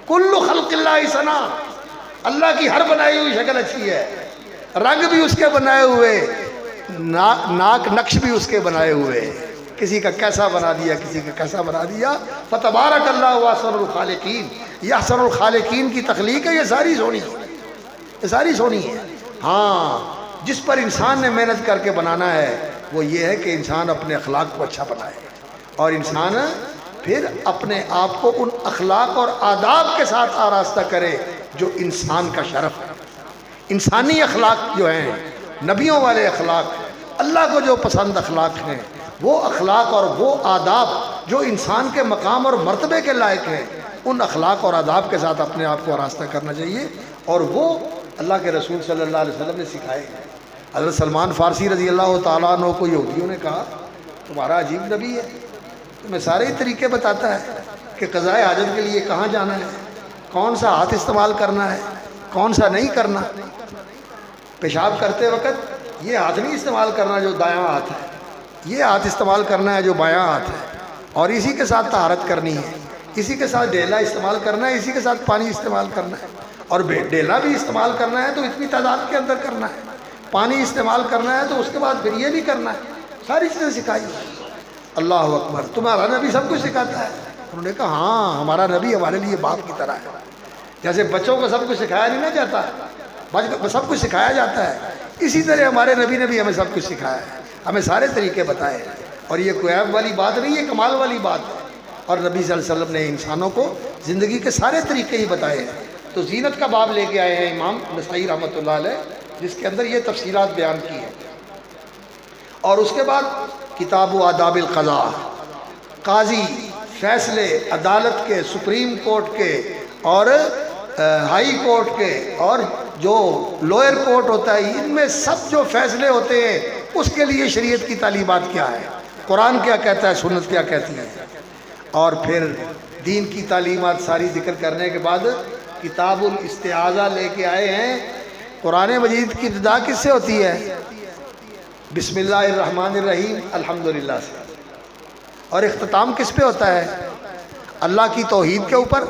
Speaker 1: کل خلق اللہ ثنا، اللہ کی ہر بنائی ہوئی شکل اچھی ہے، رنگ بھی اس کے بنائے ہوئے، ناک نقش بھی اس کے بنائے ہوئے، کسی کا کیسا بنا دیا، کسی کا کیسا بنا دیا۔ فتبارک اللہ احسن الخالقین، یہ احسن الخالقین کی تخلیق ہے، یہ ساری سونی ہے، یہ ساری سونی ہے۔ ہاں جس پر انسان نے محنت کر کے بنانا ہے وہ یہ ہے کہ انسان اپنے اخلاق کو اچھا بنائے، اور انسان پھر اپنے آپ کو ان اخلاق اور آداب کے ساتھ آراستہ کرے جو انسان کا شرف ہے۔ انسانی اخلاق جو ہیں، نبیوں والے اخلاق، اللہ کو جو پسند اخلاق ہیں، وہ اخلاق اور وہ آداب جو انسان کے مقام اور مرتبے کے لائق ہیں، ان اخلاق اور آداب کے ساتھ اپنے آپ کو آراستہ کرنا چاہیے، اور وہ اللہ کے رسول صلی اللہ علیہ وسلم نے سکھائے ہیں۔ حضرت سلمان فارسی رضی اللہ تعالیٰ عنہ کو یہودیوں نے کہا تمہارا عجیب نبی ہے، تمہیں سارے طریقے بتاتا ہے کہ قضاء حاجت کے لیے کہاں جانا ہے، کون سا ہاتھ استعمال کرنا ہے، کون سا نہیں کرنا، پیشاب کرتے وقت یہ ہاتھ نہیں استعمال کرنا جو دایاں ہاتھ ہے، یہ ہاتھ استعمال کرنا ہے جو بایاں ہاتھ ہے، اور اسی کے ساتھ طہارت کرنی ہے، اسی کے ساتھ ڈیلا استعمال کرنا ہے، اسی کے ساتھ پانی استعمال کرنا ہے، اور ڈیلا بھی استعمال کرنا ہے تو اتنی تعداد کے اندر کرنا ہے، پانی استعمال کرنا ہے تو اس کے بعد پھر یہ بھی کرنا ہے، ساری چیزیں سکھائی۔ اللہ اکبر، تمہارا نبی سب کچھ سکھاتا ہے؟ انہوں نے کہا ہاں ہمارا نبی ہمارے لیے باپ کی طرح ہے، جیسے بچوں کو سب کچھ سکھایا نہیں نہ جاتا، سب کچھ سکھایا جاتا ہے، اسی طرح ہمارے نبی نے بھی ہمیں سب کچھ سکھایا ہے، ہمیں سارے طریقے بتائے ہیں، اور یہ کوئی عیب والی بات نہیں ہے، کمال والی بات ہے۔ اور نبی صلی اللہ علیہ وسلم نے انسانوں کو زندگی کے سارے طریقے ہی بتائے ہیں۔ تو زینت کا باب لے کے آئے ہیں امام نسائی رحمۃ اللہ علیہ، جس کے اندر یہ تفصیلات بیان کی ہیں۔ اور اس کے بعد کتاب و آداب القضاء، قاضی فیصلے عدالت کے، سپریم کورٹ کے اور ہائی کورٹ کے اور جو لوئر کورٹ ہوتا ہے، ان میں سب جو فیصلے ہوتے ہیں اس کے لیے شریعت کی تعلیمات کیا ہے، قرآن کیا کہتا ہے، سنت کیا کہتی ہے۔ اور پھر دین کی تعلیمات ساری ذکر کرنے کے بعد کتاب الاستعاذہ لے کے آئے ہیں۔ قرآن مجید کی ابتدا کس سے ہوتی ہے؟ بسم اللہ الرحمن الرحیم الحمدللہ سے، اور اختتام کس پہ ہوتا ہے؟ اللہ کی توحید کے اوپر،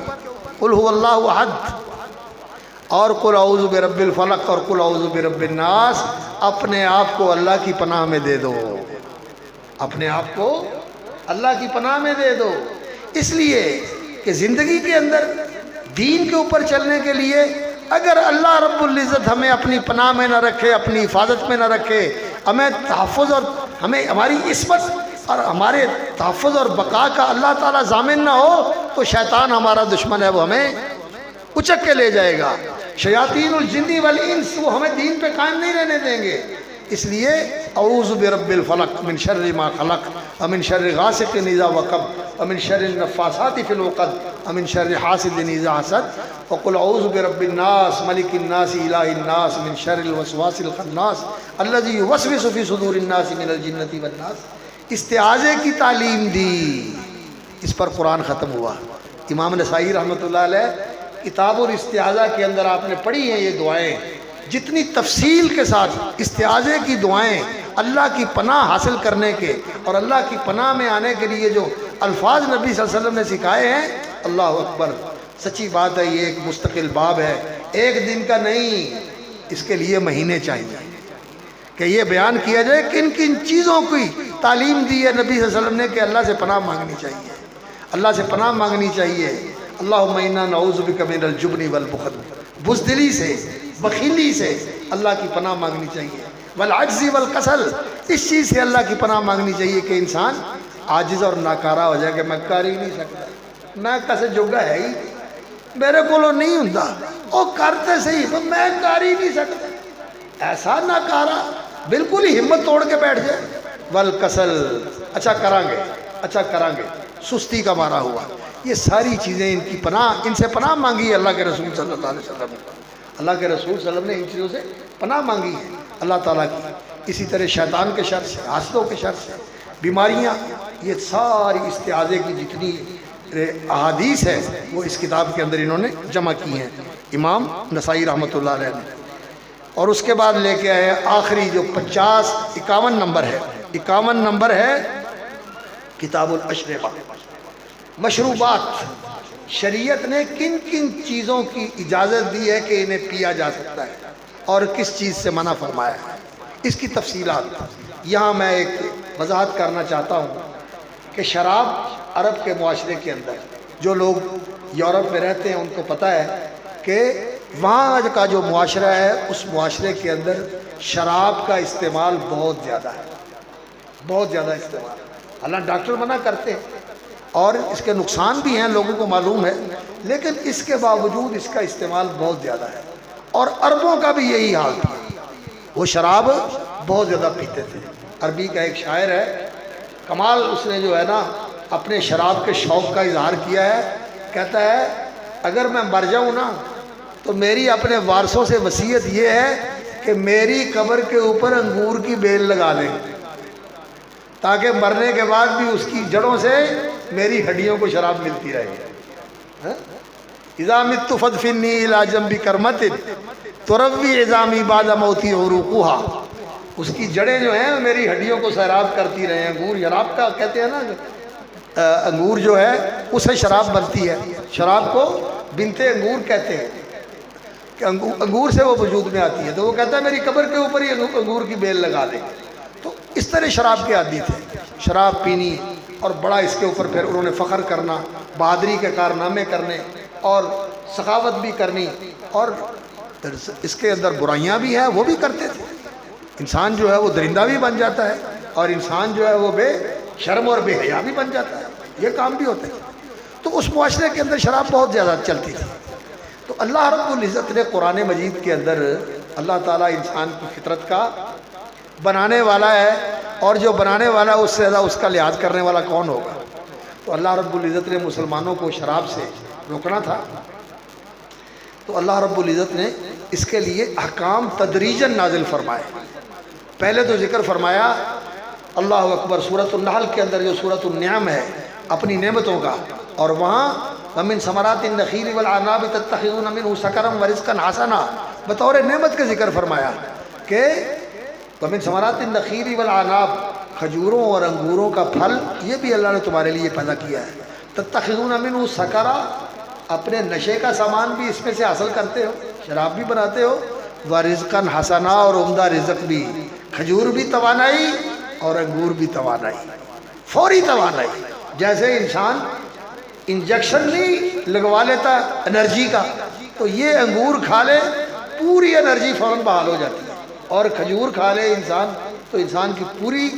Speaker 1: قل هو اللہ احد، اور قل اعوذ برب الفلق اور قل اعوذ برب الناس۔ اپنے آپ کو اللہ کی پناہ میں دے دو، اپنے آپ کو اللہ کی پناہ میں دے دو، اس لیے کہ زندگی کے اندر دین کے اوپر چلنے کے لیے اگر اللہ رب العزت ہمیں اپنی پناہ میں نہ رکھے، اپنی حفاظت میں نہ رکھے، ہمیں تحفظ اور ہمیں ہماری عصمت اور ہمارے تحفظ اور بقا کا اللہ تعالیٰ ضامن نہ ہو، تو شیطان ہمارا دشمن ہے، وہ ہمیں اچک کے لے جائے گا۔ شیاطین الجن والانس وہ ہمیں دین پہ قائم نہیں رہنے دیں گے۔ اس لیے اعوذ برب الفلق من شر ما خلق ومن شر غاسق اذا وقب ومن شر النفاثات في العقد ومن شر حاسد اذا حسد وقل اعوذ برب الناس ملك الناس اله الناس من شر الوسواس الخناس الذي يوسوس في صدور الناس من الجنة والناس۔ استعاذے کی تعلیم دی، اس پر قرآن ختم ہوا۔ امام نسائی رحمۃ اللہ علیہ کتاب الاستعاذہ کے اندر آپ نے پڑھی ہیں یہ دعائیں، جتنی تفصیل کے ساتھ استعاذے کی دعائیں، اللہ کی پناہ حاصل کرنے کے اور اللہ کی پناہ میں آنے کے لیے جو الفاظ نبی صلی اللہ علیہ وسلم نے سکھائے ہیں، اللہ اکبر، سچی بات ہے، یہ ایک مستقل باب ہے، ایک دن کا نہیں، اس کے لیے مہینے چاہیے کہ یہ بیان کیا جائے کن کن چیزوں کی تعلیم دی ہے نبی صلی اللہ علیہ وسلم نے کہ اللہ سے پناہ مانگنی چاہیے، اللہ سے پناہ مانگنی چاہیے۔ اللہم انا نعوذ بک من الجبن والبخل، بزدلی سے، بخیلی سے اللہ کی پناہ مانگنی چاہیے، والعجز والکسل، اس چیز سے اللہ کی پناہ مانگنی چاہیے کہ انسان عاجز اور ناکارہ ہو جائے کہ میں کر ہی نہیں سکتا، میں کسے جوگا ہے ہی میرے کو نہیں ہوندا، او کرتے صحیح تو میں کر ہی نہیں سکتا، ایسا ناکارہ بالکل ہی ہمت توڑ کے بیٹھ جائے۔ والکسل، اچھا کریں گے، سستی کا مارا ہوا، یہ ساری چیزیں ان کی پناہ، ان سے پناہ مانگی ہے اللہ کے رسول صلی اللہ علیہ وسلم نے، اللہ کے رسول صلی اللہ علیہ وسلم نے ان چیزوں سے پناہ مانگی ہے اللہ تعالیٰ کی۔ اسی طرح شیطان کے شر سے، حاسدوں کے شر سے، بیماریاں، یہ ساری استعاذے کی جتنی احادیث ہے وہ اس کتاب کے اندر انہوں نے جمع کی ہیں امام نسائی رحمۃ اللہ علیہ نے۔ اور اس کے بعد لے کے آئے آخری جو 51 نمبر ہے کتاب الاشربہ، مشروبات، شریعت نے کن کن چیزوں کی اجازت دی ہے کہ انہیں پیا جا سکتا ہے اور کس چیز سے منع فرمایا ہے، اس کی تفصیلات یہاں میں ایک وضاحت کرنا چاہتا ہوں کہ شراب عرب کے معاشرے کے اندر، جو لوگ یورپ میں رہتے ہیں ان کو پتہ ہے کہ وہاں کا جو معاشرہ ہے اس معاشرے کے اندر شراب کا استعمال بہت زیادہ ہے، بہت زیادہ استعمال، حالانکہ ڈاکٹر منع کرتے ہیں اور اس کے نقصان بھی ہیں لوگوں کو معلوم ہے، لیکن اس کے باوجود اس کا استعمال بہت زیادہ ہے۔ اور عربوں کا بھی یہی حال تھا، وہ شراب بہت زیادہ پیتے تھے۔ عربی کا ایک شاعر ہے، کمال اس نے جو ہے نا اپنے شراب کے شوق کا اظہار کیا ہے، کہتا ہے اگر میں مر جاؤں نا تو میری اپنے وارثوں سے وصیت یہ ہے کہ میری قبر کے اوپر انگور کی بیل لگا دیں تاکہ مرنے کے بعد بھی اس کی جڑوں سے میری ہڈیوں کو شراب ملتی رہے۔ اذا مت فدفنی الی جنب کرمت تروی عظامی بعد موتی عروقها، اس کی جڑیں جو ہیں میری ہڈیوں کو سیراب کرتی رہے۔ انگور شراب کا کہتے ہیں نا، انگور جو ہے اسے شراب بنتی ہے، شراب کو بنتے انگور کہتے ہیں کہ انگور سے وہ وجود میں آتی ہے، تو وہ کہتا ہے میری قبر کے اوپر ہی انگور کی بیل لگا دیں۔ تو اس طرح شراب کے عادی تھے، شراب پینی اور بڑا اس کے اوپر پھر انہوں نے فخر کرنا، بہادری کے کارنامے کرنے اور سخاوت بھی کرنی، اور اس کے اندر برائیاں بھی ہیں وہ بھی کرتے تھے۔ انسان جو ہے وہ درندہ بھی بن جاتا ہے اور انسان جو ہے وہ بے شرم اور بے حیا بھی بن جاتا ہے، یہ کام بھی ہوتے ہیں۔ تو اس معاشرے کے اندر شراب بہت زیادہ چلتی تھی۔ تو اللہ رب العزت نے قرآن مجید کے اندر، اللہ تعالیٰ انسان کی فطرت کا بنانے والا ہے، اور جو بنانے والا ہے اس سے زیادہ اس کا لحاظ کرنے والا کون ہوگا؟ تو اللہ رب العزت نے مسلمانوں کو شراب سے روکنا تھا، تو اللہ رب العزت نے اس کے لیے احکام تدریجاً نازل فرمائے۔ پہلے تو ذکر فرمایا اللہ اکبر سورۃ النحل کے اندر جو سورۃ النعم ہے اپنی نعمتوں کا، اور وہاں وَمِن ثَمَرَاتِ النَّخِيلِ وَالْأَعْنَابِ تَتَّخِذُونَ مِنْهُ سَكَرًا وَرِزْقًا حَسَنًا، بطور نعمت کا ذکر فرمایا کہ وَمِن ثَمَرَاتِ النَّخِيلِ وَالْأَعْنَابِ، کھجوروں اور انگوروں کا پھل یہ بھی اللہ نے تمہارے لیے پیدا کیا ہے۔ تَتَّخِذُونَ مِنْهُ سَكَرًا، اپنے نشے کا سامان بھی اس میں سے حاصل کرتے ہو، شراب بھی بناتے ہو، وَرِزْقًا حَسَنًا، اور عمدہ رزق بھی، کھجور بھی توانائی اور انگور بھی توانائی، فوری توانائی، جیسے انسان انجیکشن نہیں لگوا لیتا انرجی کا تو یہ انگور کھا لے پوری انرجی فوراً بحال ہو جاتی ہے، اور کھجور کھا لے انسان تو انسان کی پوری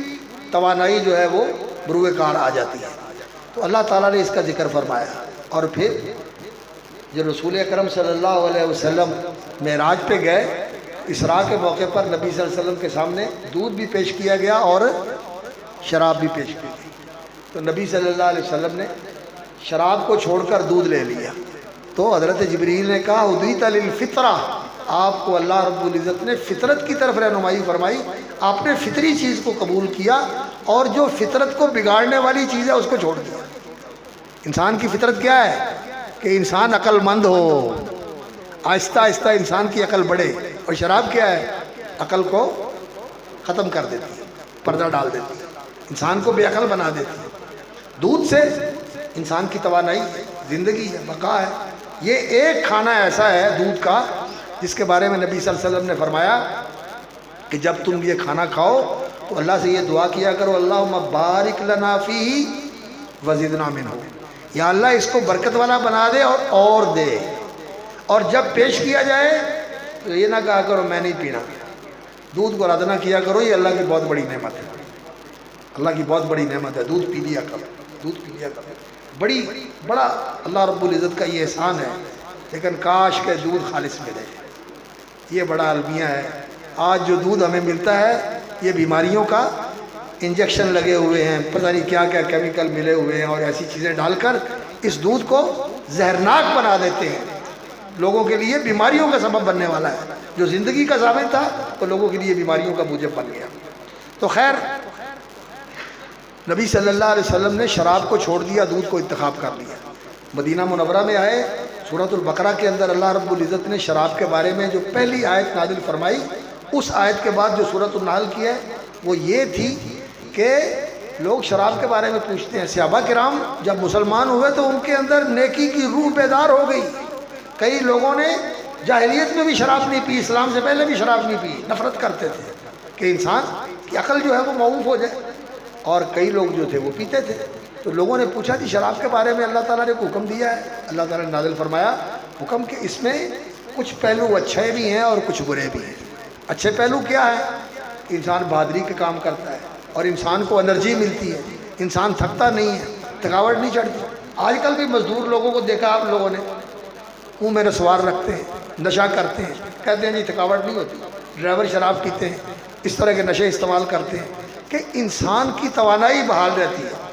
Speaker 1: توانائی جو ہے وہ بروئے کار آ جاتی ہے۔ تو اللہ تعالیٰ نے اس کا ذکر فرمایا۔ اور پھر جو رسول اکرم صلی اللہ علیہ وسلم معراج پہ گئے، اسراء کے موقع پر نبی صلی اللہ علیہ وسلم کے سامنے دودھ بھی پیش کیا گیا اور شراب بھی پیش کی گئی۔ تو نبی صلی اللہ علیہ وسلم نے شراب کو چھوڑ کر دودھ لے لیا، تو حضرت جبریل نے کہا ہدیت للفطرہ، آپ کو اللہ رب العزت نے فطرت کی طرف رہنمائی فرمائی، آپ نے فطری چیز کو قبول کیا اور جو فطرت کو بگاڑنے والی چیز ہے اس کو چھوڑ دیا۔ انسان کی فطرت کیا ہے کہ انسان عقل مند ہو، آہستہ آہستہ انسان کی عقل بڑھے، اور شراب کیا ہے عقل کو ختم کر دیتی ہے، پردہ ڈال دیتی ہے، انسان کو بے عقل بنا دیتی ہے۔ دودھ سے انسان کی توانائی ہے، زندگی ہے، بقا ہے۔ یہ ایک کھانا ایسا ہے دودھ کا جس کے بارے میں نبی صلی اللہ علیہ وسلم نے فرمایا کہ جب تم یہ کھانا کھاؤ تو اللہ سے یہ دعا کیا کرو اللہم بارک لنا فیہ وزدنا منہ، یا اللہ اس کو برکت والا بنا دے اور دے۔ اور جب پیش کیا جائے تو یہ نہ کہا کرو میں نہیں پینا، دودھ کو رد نہ کیا کرو، یہ اللہ کی بہت بڑی نعمت ہے، اللہ کی بہت بڑی نعمت ہے، دودھ پی لیا کرو، دودھ پی لیا کرو، بڑا اللہ رب العزت کا یہ احسان ہے۔ لیکن کاش کہ دودھ خالص ملے، یہ بڑا المیہ ہے۔ آج جو دودھ ہمیں ملتا ہے یہ بیماریوں کا انجیکشن لگے ہوئے ہیں، پتہ نہیں کیا کیا کیمیکل ملے ہوئے ہیں، اور ایسی چیزیں ڈال کر اس دودھ کو زہرناک بنا دیتے ہیں، لوگوں کے لیے بیماریوں کا سبب بننے والا ہے۔ جو زندگی کا ضامن تھا تو لوگوں کے لیے بیماریوں کا موجب بن گیا۔ تو خیر نبی صلی اللہ علیہ وسلم نے شراب کو چھوڑ دیا، دودھ کو انتخاب کر لیا۔ مدینہ منورہ میں آئے، سورۃ البقرہ کے اندر اللہ رب العزت نے شراب کے بارے میں جو پہلی آیت نازل فرمائی، اس آیت کے بعد جو سورۃ النحل کی ہے وہ یہ تھی کہ لوگ شراب کے بارے میں پوچھتے ہیں۔ صحابہ کرام جب مسلمان ہوئے تو ان کے اندر نیکی کی روح بیدار ہو گئی۔ کئی لوگوں نے جاہلیت میں بھی شراب نہیں پی، اسلام سے پہلے بھی شراب نہیں پی، نفرت کرتے تھے کہ انسان کی عقل جو ہے وہ معوف ہو جائے، اور کئی لوگ جو تھے وہ پیتے تھے۔ تو لوگوں نے پوچھا کہ شراب کے بارے میں اللہ تعالیٰ نے حکم دیا ہے، اللہ تعالیٰ نے نازل فرمایا حکم کہ اس میں کچھ پہلو اچھے بھی ہیں اور کچھ برے بھی ہیں۔ اچھے پہلو کیا ہے کہ انسان بہادری کے کام کرتا ہے اور انسان کو انرجی ملتی ہے، انسان تھکتا نہیں ہے، تھکاوٹ نہیں چڑھتی۔ آج کل بھی مزدور لوگوں کو دیکھا آپ لوگوں نے، منہ میں نسوار رکھتے ہیں، نشہ کرتے ہیں، کہتے ہیں جی تھکاوٹ نہیں ہوتی، ڈرائیور شراب پیتے ہیں، اس طرح کے نشے استعمال کرتے ہیں کہ انسان کی توانائی بحال رہتی ہے،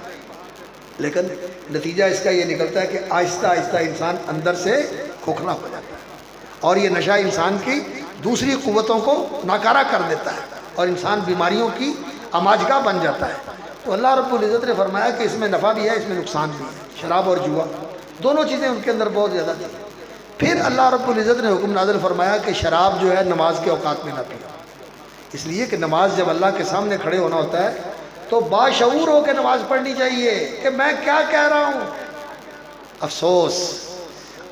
Speaker 1: لیکن نتیجہ اس کا یہ نکلتا ہے کہ آہستہ آہستہ انسان اندر سے کھوکھلا ہو جاتا ہے، اور یہ نشہ انسان کی دوسری قوتوں کو ناکارہ کر دیتا ہے اور انسان بیماریوں کی اماجگاہ بن جاتا ہے۔ تو اللہ رب العزت نے فرمایا کہ اس میں نفع بھی ہے، اس میں نقصان بھی ہے، شراب اور جوا دونوں چیزیں ان کے اندر بہت زیادہ تھیں۔ پھر اللہ رب العزت نے حکم نازل فرمایا کہ شراب جو ہے نماز کے اوقات میں نہ پیو، اس لیے کہ نماز جب اللہ کے سامنے کھڑے ہونا ہوتا ہے تو باشعور ہو کے نماز پڑھنی چاہیے کہ میں کیا کہہ رہا ہوں۔ افسوس،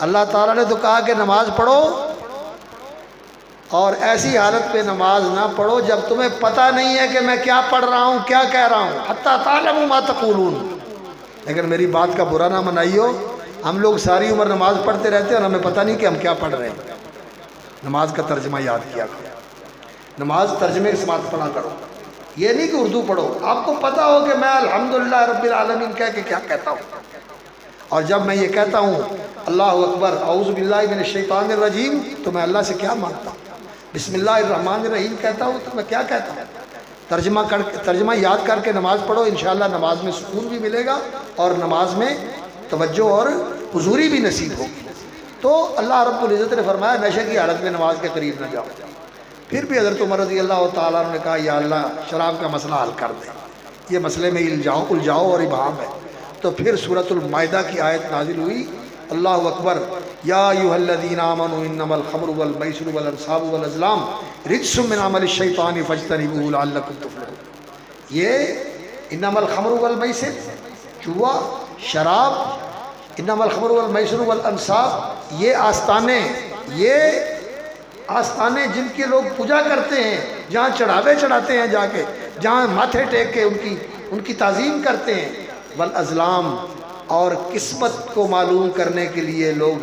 Speaker 1: اللہ تعالیٰ نے تو کہا کہ نماز پڑھو، اور ایسی حالت پہ نماز نہ پڑھو جب تمہیں پتہ نہیں ہے کہ میں کیا پڑھ رہا ہوں، کیا کہہ رہا ہوں، حتیٰ تعلموا ما تقولون۔ لیکن میری بات کا برا نہ منائیو، ہم لوگ ساری عمر نماز پڑھتے رہتے ہیں اور ہمیں پتہ نہیں کہ ہم کیا پڑھ رہے ہیں۔ نماز کا ترجمہ یاد کیا کرو، نماز ترجمے کے ساتھ پڑھا کرو، یہ نہیں کہ اردو پڑھو، آپ کو پتہ ہو کہ میں الحمدللہ رب العالمین کہہ کے کیا کہتا ہوں، اور جب میں یہ کہتا ہوں اللہ اکبر اعوذ باللہ من الشیطان الرجیم تو میں اللہ سے کیا مانگتا ہوں، بسم اللہ الرحمن الرحیم کہتا ہوں تو میں کیا کہتا ہوں۔ ترجمہ یاد کر کے نماز پڑھو، انشاءاللہ نماز میں سکون بھی ملے گا اور نماز میں توجہ اور حضوری بھی نصیب ہوگی۔ تو اللہ رب العزت نے فرمایا نشے کی حالت میں نماز کے قریب نہ جاؤ۔ پھر بھی حضرت عمر رضی اللہ تعالیٰ نے کہا یا اللہ شراب کا مسئلہ حل کر دے، یہ مسئلے میں الجھاؤ اور ابہام ہے۔ تو پھر سورۃ المائدہ کی آیت نازل ہوئی، اللہ اکبر، یا ایھا الذین آمنوا انما الخمر والمیسر والانصاب والازلام رجس من عمل الشیطان فاجتنبوہ لعلکم تفلحون۔ یہ انما الخمر والمیسر، جوا، شراب، انما الخمر والمیسر والانصاب، یہ آستانے جن کی لوگ پوجا کرتے ہیں، جہاں چڑھاوے چڑھاتے ہیں، جا کے جہاں ماتھے ٹیک کے ان کی تعظیم کرتے ہیں، والازلام، اور قسمت کو معلوم کرنے کے لیے لوگ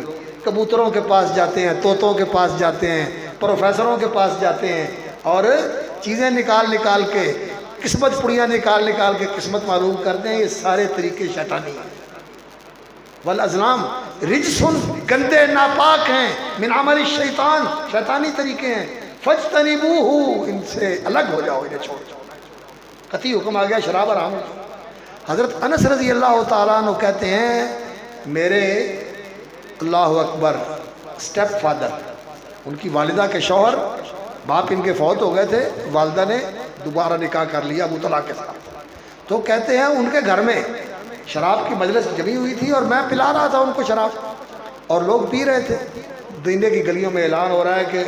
Speaker 1: کبوتروں کے پاس جاتے ہیں، طوطوں کے پاس جاتے ہیں، پروفیسروں کے پاس جاتے ہیں اور چیزیں نکال نکال کے، قسمت پڑیاں نکال نکال کے قسمت معلوم کرتے ہیں. یہ سارے طریقے شیطانی ہیں. والازلام رجسن، گندے ناپاک ہیں، من عمل الشیطان، شیطانی طریقے ہیں. فاجتنبوہ، ان سے الگ ہو جاؤ، انہیں چھوڑ جاؤ. قطعی حکم آ گیا شراب حرام ہو. حضرت انس رضی اللہ تعالیٰ عنہ کہتے ہیں میرے اللہ اکبر اسٹیپ فادر، ان کی والدہ کے شوہر، باپ ان کے فوت ہو گئے تھے، والدہ نے دوبارہ نکاح کر لیا ابو طلحہ کے ساتھ. تو کہتے ہیں ان کے گھر میں شراب کی مجلس جمی ہوئی تھی اور میں پلا رہا تھا ان کو شراب، اور لوگ پی رہے تھے. مدینے کی گلیوں میں اعلان ہو رہا ہے کہ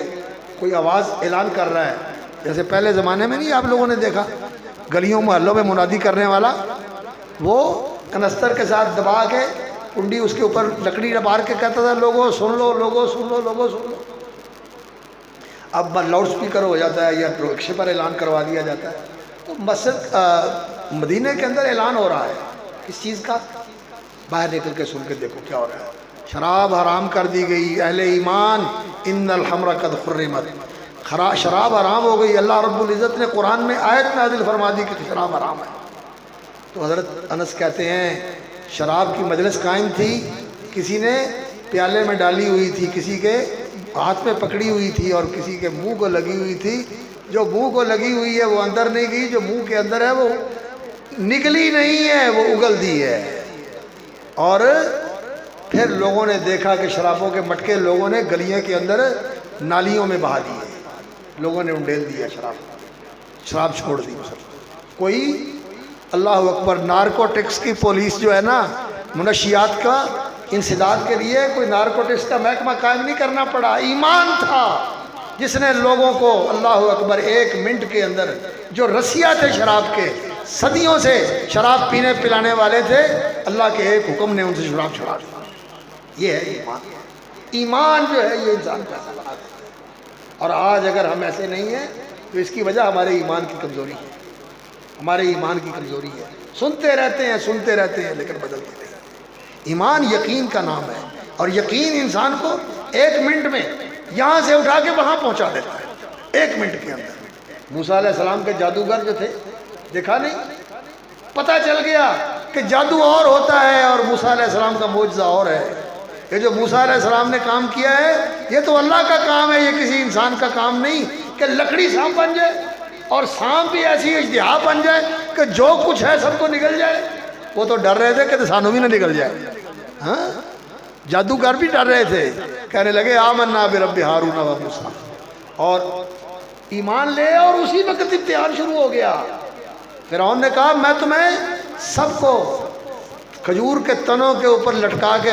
Speaker 1: کوئی آواز اعلان کر رہا ہے، جیسے پہلے زمانے میں نہیں آپ لوگوں نے دیکھا گلیوں محلوں میں منادی کرنے والا، وہ کنستر کے ساتھ دبا کے کنڈی اس کے اوپر لکڑی مار کے کہتا تھا لوگوں سن لو، لوگوں سن لو، لوگوں سن لو. اب لاؤڈ سپیکر ہو جاتا ہے یا رکشے پر اعلان کروا دیا جاتا ہے. تو مسجد مدینہ کے اندر اعلان ہو رہا ہے کس چیز کا؟ باہر نکل کے سن کے دیکھو کیا ہو رہا ہے. شراب حرام کر دی گئی. اہل ایمان ان الخمر قد حرمت، شراب حرام ہو گئی. اللہ رب العزت نے قرآن میں آیت نازل فرما دی کہ شراب حرام ہے. تو حضرت انس کہتے ہیں شراب کی مجلس قائم تھی، کسی نے پیالے میں ڈالی ہوئی تھی، کسی کے ہاتھ میں پکڑی ہوئی تھی اور کسی کے منہ کو لگی ہوئی تھی. جو منہ کو لگی ہوئی ہے وہ اندر نہیں گئی، جو منہ کے اندر ہے وہ نکلی نہیں ہے، وہ اگل دی ہے. اور پھر لوگوں نے دیکھا کہ شرابوں کے مٹکے لوگوں نے گلیوں کے اندر نالیوں میں بہا دیے، لوگوں نے انڈیل دیا، شراب چھوڑ دی. کوئی اللہ اکبر نارکوٹکس کی پولیس جو ہے نا، منشیات کا انسداد کے لیے کوئی نارکوٹکس کا محکمہ قائم نہیں کرنا پڑا. ایمان تھا جس نے لوگوں کو اللہ اکبر 1 منٹ کے اندر، جو رسیا تھے شراب کے، صدیوں سے شراب پینے پلانے والے تھے، اللہ کے ایک حکم نے ان سے شراب چھڑا دیا. یہ ہے ایمان. ایمان جو ہے یہ انسان کا بنا ہے. اور آج اگر ہم ایسے نہیں ہیں تو اس کی وجہ ہمارے ایمان کی کمزوری ہے، ہمارے ایمان کی کمزوری ہے. سنتے رہتے ہیں لیکن بدلتے نہیں. ایمان یقین کا نام ہے، اور یقین انسان کو 1 منٹ میں یہاں سے اٹھا کے وہاں پہنچا دیتا ہے، 1 منٹ کے اندر. موسیٰ علیہ السلام کے جادوگر جو تھے، دیکھا نہیں، پتہ چل گیا کہ جادو اور ہوتا ہے اور موسیٰ علیہ السلام کا معجزہ اور ہے. یہ جو موسیٰ علیہ السلام نے کام کیا ہے یہ تو اللہ کا کام ہے، یہ کسی انسان کا کام نہیں کہ لکڑی سانپ بن جائے اور سانپ بھی ایسی اجتہا بن جائے کہ جو کچھ ہے سب کو نگل جائے. وہ تو ڈر رہے تھے کہ سانو بھی نہ نکل جائے. ہاں، جادوگر بھی ڈر رہے تھے، کہنے لگے آمنا برب ہارون و موسیٰ، اور ایمان لے، اور اسی وقت امتحان شروع ہو گیا. فرعون نے کہا میں تمہیں سب کو کھجور کے تنوں کے اوپر لٹکا کے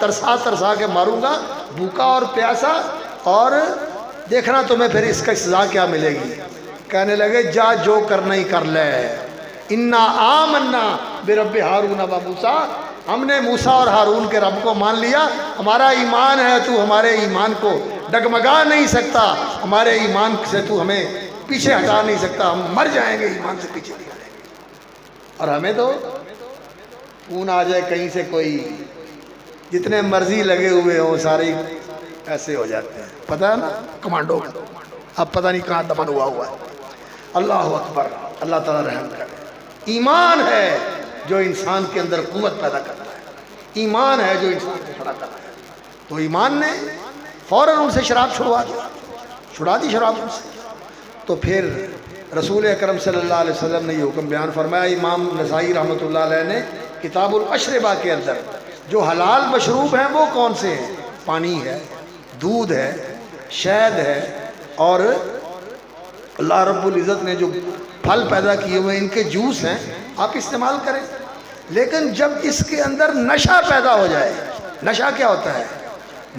Speaker 1: ترسا کے ماروں گا، بھوکا اور پیاسا، اور دیکھنا تمہیں پھر اس کا سزا کیا ملے گی. کہنے لگے جا جو کرنا ہی کر لے. انا آمنا برب ہارون و موسیٰ، ہم نے موسیٰ اور ہارون کے رب کو مان لیا. ہمارا ایمان ہے، تو ہمارے ایمان کو ڈگمگا نہیں سکتا، ہمارے ایمان سے تو ہمیں پیچھے ہٹا نہیں سکتا. ہم مر جائیں گے ایمان سے پیچھے نہیں ہٹیں گے. اور ہمیں تو خون آ جائے کہیں سے، کوئی جتنے مرضی لگے ہوئے ہوں سارے ایسے ہو جاتے ہیں. پتہ ہے نا کمانڈو کا، اب پتہ نہیں کہاں دفن ہوا ہے. اللہ اکبر. اللہ تعالیٰ رحم کرے. ایمان ہے جو انسان کے اندر قوت پیدا کرتا ہے، ایمان ہے جو انسان کو کھڑا کرتا ہے. تو ایمان نے فوراً ان سے شراب چھڑا دی شراب ان سے. تو پھر رسول اکرم صلی اللہ علیہ وسلم نے یہ حکم بیان فرمایا. امام نسائی رحمۃ اللہ علیہ نے کتاب الاشربہ کے اندر جو حلال مشروب ہیں وہ کون سے ہیں؟ پانی ہے، دودھ ہے، شہد ہے، اور اللہ رب العزت نے جو پھل پیدا کیے ہوئے ان کے جوس ہیں، آپ استعمال کریں. لیکن جب اس کے اندر نشہ پیدا ہو جائے، نشہ کیا ہوتا ہے؟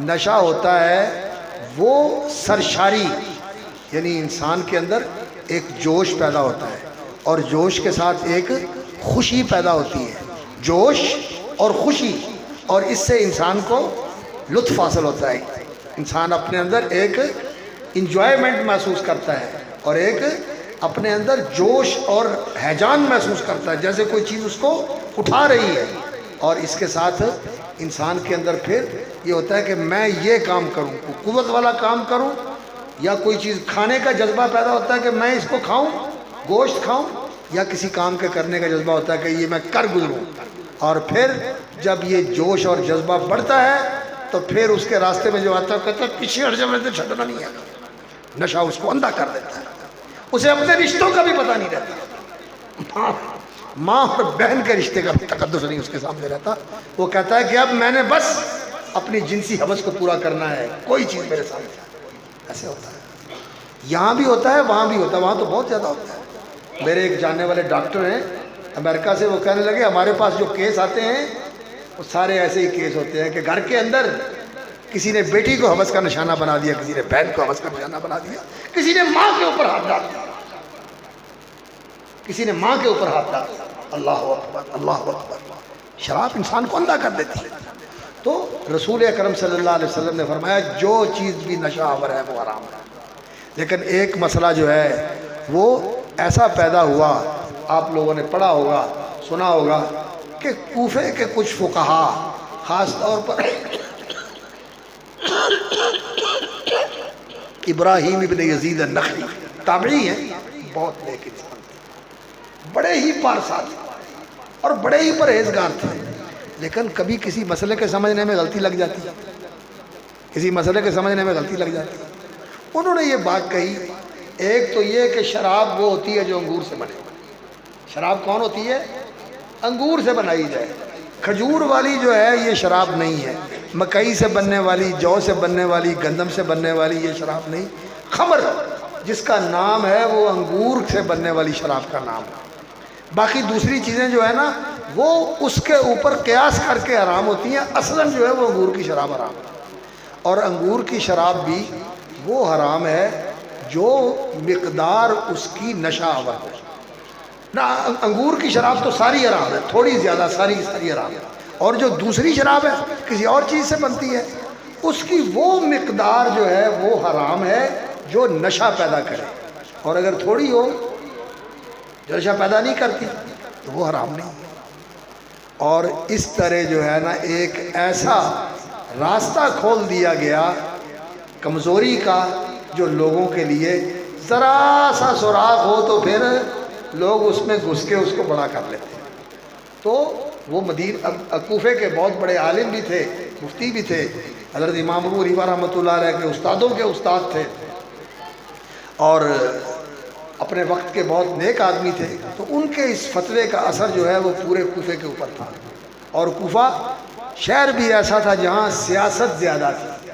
Speaker 1: نشہ ہوتا ہے وہ سرشاری، یعنی انسان کے اندر ایک جوش پیدا ہوتا ہے، اور جوش کے ساتھ ایک خوشی پیدا ہوتی ہے. جوش اور خوشی، اور اس سے انسان کو لطف حاصل ہوتا ہے. انسان اپنے اندر ایک انجوائمنٹ محسوس کرتا ہے اور ایک اپنے اندر جوش اور ہیجان محسوس کرتا ہے، جیسے کوئی چیز اس کو اٹھا رہی ہے. اور اس کے ساتھ انسان کے اندر پھر یہ ہوتا ہے کہ میں یہ کام کروں، قوت والا کام کروں، یا کوئی چیز کھانے کا جذبہ پیدا ہوتا ہے کہ میں اس کو کھاؤں، گوشت کھاؤں، یا کسی کام کے کرنے کا جذبہ ہوتا ہے کہ یہ میں کر گزروں. اور پھر جب یہ جوش اور جذبہ بڑھتا ہے تو پھر اس کے راستے میں جو آتا ہے کہتا ہے پیچھے ہٹ جا، میں سے چھٹنا نہیں ہے. نشہ اس کو اندھا کر دیتا ہے، اسے اپنے رشتوں کا بھی پتہ نہیں رہتا، ماں اور بہن کے رشتے کا بھی تقدس نہیں اس کے سامنے رہتا. وہ کہتا ہے کہ اب میں نے بس اپنی جنسی حوث کو پورا کرنا ہے، کوئی چیز میرے سامنے. ایسے ہوتا ہے، یہاں بھی ہوتا ہے وہاں بھی ہوتا ہے، وہاں تو بہت زیادہ ہوتا ہے. میرے ایک جاننے والے ڈاکٹر ہیں امریکہ سے، وہ کہنے لگے ہمارے پاس جو کیس آتے ہیں وہ سارے ایسے ہی کیس ہوتے ہیں کہ گھر کے اندر کسی نے بیٹی کو حوث کا نشانہ بنا دیا، کسی نے بہن کو حوث کا نشانہ بنا دیا، کسی نے ماں کے اوپر ہاتھ ڈال دیا، کسی نے ماں کے اوپر ہاتھ ڈال دیا. اللہ اکبر اللہ اکبر. شراب انسان کو اندھا کر دیتی ہے. تو رسول اکرم صلی اللہ علیہ وسلم نے فرمایا جو چیز بھی نشہ آور ہے وہ حرام ہے. لیکن ایک مسئلہ جو ہے وہ ایسا پیدا ہوا، آپ لوگوں نے پڑھا ہوگا سنا ہوگا کہ کوفے کے کچھ فقہا، خاص طور پر ابراہیم ابن یزید النخعی، تابعی ہیں، بہت نیک انسان تھے، بڑے ہی پارسا تھے اور بڑے ہی پرہیزگار تھے. لیکن کبھی کسی مسئلے کے سمجھنے میں غلطی لگ جاتی، کسی مسئلے کے سمجھنے میں غلطی لگ جاتی. انہوں نے یہ بات کہی، ایک تو یہ کہ شراب وہ ہوتی ہے جو انگور سے بنے. شراب کون ہوتی ہے؟ انگور سے بنائی جائے. کھجور والی جو ہے یہ شراب نہیں ہے، مکئی سے بننے والی، جو سے بننے والی، گندم سے بننے والی یہ شراب نہیں. خمر جس کا نام ہے وہ انگور سے بننے والی شراب کا نام ہے. باقی دوسری چیزیں جو ہے نا وہ اس کے اوپر قیاس کر کے حرام ہوتی ہیں، اصلاً جو ہے وہ انگور کی شراب حرام ہے. اور انگور کی شراب بھی وہ حرام ہے جو مقدار اس کی نشہ آور ہو. نہ انگور کی شراب تو ساری حرام ہے، تھوڑی زیادہ ساری حرام ہے. اور جو دوسری شراب ہے کسی اور چیز سے بنتی ہے اس کی وہ مقدار جو ہے وہ حرام ہے جو نشہ پیدا کرے. اور اگر تھوڑی ہو جو نشہ پیدا نہیں کرتی تو وہ حرام نہیں. اور اس طرح جو ہے نا ایک ایسا راستہ کھول دیا گیا کمزوری کا جو لوگوں کے لیے ذرا سا سراغ ہو تو پھر لوگ اس میں گھس کے اس کو بڑا کر لیتے ہیں. تو وہ کوفے کے بہت بڑے عالم بھی تھے، مفتی بھی تھے، حضرت امام ابو حنیفہ رحمۃ اللہ علیہ کے استادوں کے استاد تھے اور اپنے وقت کے بہت نیک آدمی تھے. تو ان کے اس فتوے کا اثر جو ہے وہ پورے کوفے کے اوپر تھا. اور کوفہ شہر بھی ایسا تھا جہاں سیاست زیادہ تھی،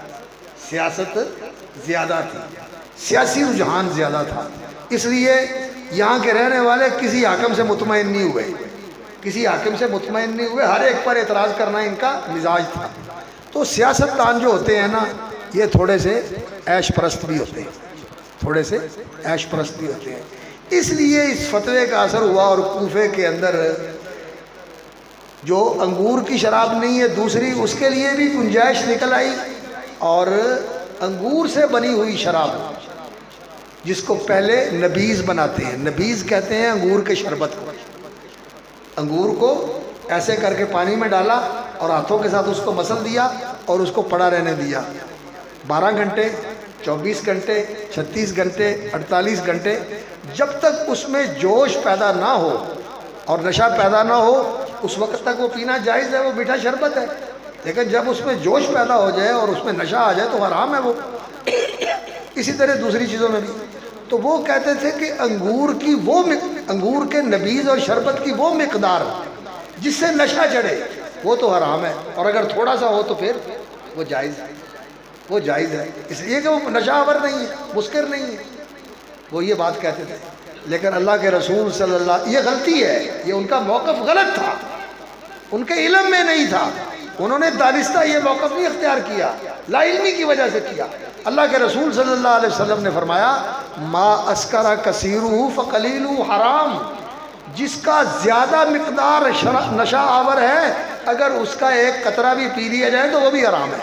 Speaker 1: سیاست زیادہ تھی، سیاسی رجحان زیادہ تھا. اس لیے یہاں کے رہنے والے کسی حاکم سے مطمئن نہیں ہوئے، کسی حاکم سے مطمئن نہیں ہوئے، ہر ایک پر اعتراض کرنا ان کا مزاج تھا. تو سیاست دان جو ہوتے ہیں نا یہ تھوڑے سے عیش پرست بھی ہوتے ہیں، تھوڑے سے عیش پرست بھی ہوتے ہیں. اس لیے اس فتوے کا اثر ہوا اور کوفے کے اندر جو انگور کی شراب نہیں ہے دوسری اس کے لیے بھی گنجائش نکل آئی. اور انگور سے بنی ہوئی شراب جس کو پہلے نبیذ بناتے ہیں، نبیذ کہتے ہیں انگور کے شربت کو. انگور کو ایسے کر کے پانی میں ڈالا اور ہاتھوں کے ساتھ اس کو مسل دیا اور اس کو پڑا رہنے دیا 12 گھنٹے 24 گھنٹے 36 گھنٹے 48 گھنٹے. جب تک اس میں جوش پیدا نہ ہو اور نشہ پیدا نہ ہو اس وقت تک وہ پینا جائز ہے، وہ میٹھا شربت ہے. لیکن جب اس میں جوش پیدا ہو جائے اور اس میں نشہ آ جائے تو حرام ہے وہ. اسی طرح دوسری چیزوں میں بھی. تو وہ کہتے تھے کہ انگور کے نبیذ اور شربت کی وہ مقدار جس سے نشہ چڑھے وہ تو حرام ہے، اور اگر تھوڑا سا ہو تو پھر وہ جائز ہے، وہ جائز ہے. اس لیے کہ وہ نشہ آور نہیں ہے، مسکر نہیں ہے. وہ یہ بات کہتے تھے. لیکن اللہ کے رسول صلی اللہ، یہ غلطی ہے، یہ ان کا موقف غلط تھا، ان کے علم میں نہیں تھا. انہوں نے دانستہ یہ موقف نہیں اختیار کیا، لا علمی کی وجہ سے کیا. اللہ کے رسول صلی اللہ علیہ وسلم نے فرمایا ما اسکر کثیرہ فقلیل حرام، جس کا زیادہ مقدار نشہ آور ہے اگر اس کا ایک قطرہ بھی پی لیا جائے تو وہ بھی حرام ہے،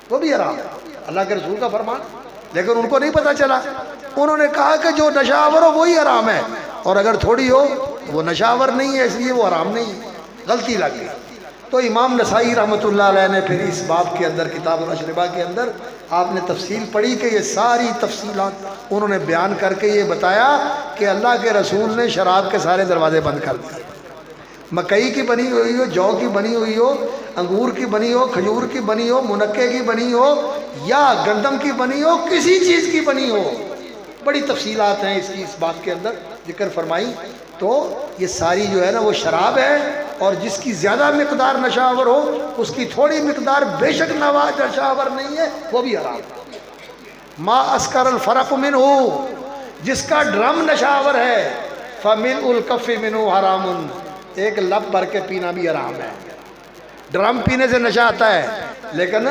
Speaker 1: وہ بھی حرام ہے. اللہ کے رسول کا فرمان. لیکن ان کو نہیں پتہ چلا، انہوں نے کہا کہ جو نشہ آور ہو وہی حرام ہے اور اگر تھوڑی ہو وہ نشہ آور نہیں ہے اس لیے وہ حرام نہیں ہے. غلطی لگ گئی. تو امام نسائی رحمۃ اللہ علیہ نے پھر اس باب کے اندر کتاب الاشربہ کے اندر آپ نے تفصیل پڑھی کہ یہ ساری تفصیلات انہوں نے بیان کر کے یہ بتایا کہ اللہ کے رسول نے شراب کے سارے دروازے بند کر دیے، مکئی کی بنی ہوئی ہو، جو کی بنی ہوئی ہو، انگور کی بنی ہو، کھجور کی بنی ہو، منقے کی بنی ہو یا گندم کی بنی ہو، کسی چیز کی بنی ہو، بڑی تفصیلات ہیں اس بات کے اندر ذکر فرمائی۔ تو یہ ساری جو ہے نا وہ شراب ہے، اور جس کی زیادہ مقدار نشہ آور ہو، اس کی تھوڑی مقدار بے شک نشہ آور نہیں ہے، وہ بھی حرام ہے۔ ما اسکر الفرق منہ، جس کا ڈرم نشہ آور ہے، فملء الکف منہ حرام، ایک لب بھر کے پینا بھی حرام ہے۔ ڈرم پینے سے نشہ آتا ہے، لیکن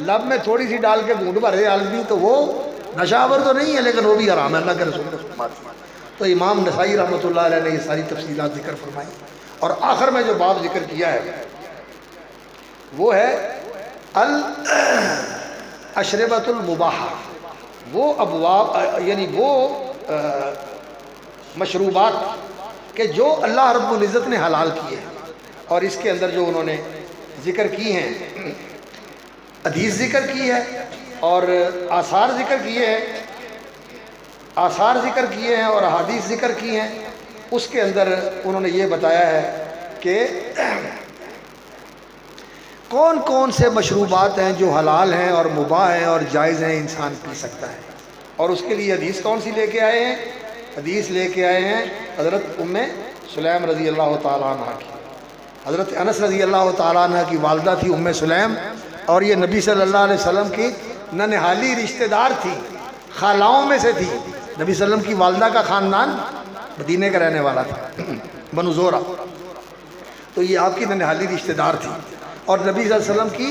Speaker 1: لب میں تھوڑی سی ڈال کے گھونٹ بھرے آدمی تو وہ نشہ آور تو نہیں ہے، لیکن وہ بھی حرام ہے، اللہ کے رسول نے فرمایا۔ تو امام نسائی رحمۃ اللہ علیہ نے یہ ساری تفصیلات ذکر فرمائی، اور آخر میں جو باب ذکر کیا ہے وہ ہے الاشربۃ المباحہ، وہ ابواب یعنی وہ مشروبات کہ جو اللہ رب العزت نے حلال کیے ہیں، اور اس کے اندر جو انہوں نے ذکر کی ہیں، حدیث ذکر کی ہے اور آثار ذکر کیے ہیں، آثار ذکر کیے ہیں اور احادیث ذکر کی ہیں، اس کے اندر انہوں نے یہ بتایا ہے کہ کون کون سے مشروبات ہیں جو حلال ہیں اور مباح ہیں اور جائز ہیں، انسان پی سکتا ہے۔ اور اس کے لیے حدیث کون سی لے کے آئے ہیں؟ حدیث لے کے آئے ہیں حضرت ام سلیم رضی اللہ تعالیٰ عنہ کی۔ حضرت انس رضی اللہ تعالیٰ عنہ کی والدہ تھی ام سلیم، اور یہ نبی صلی اللہ علیہ وسلم کی ننہالی رشتہ دار تھی، خالاؤں میں سے تھی۔ نبی صلی اللہ علیہ وسلم کی والدہ کا خاندان مدینے کا رہنے والا تھا، بنو زورہ، تو یہ آپ کی ننہالی رشتہ دار تھی، اور نبی صلی اللہ علیہ وسلم کی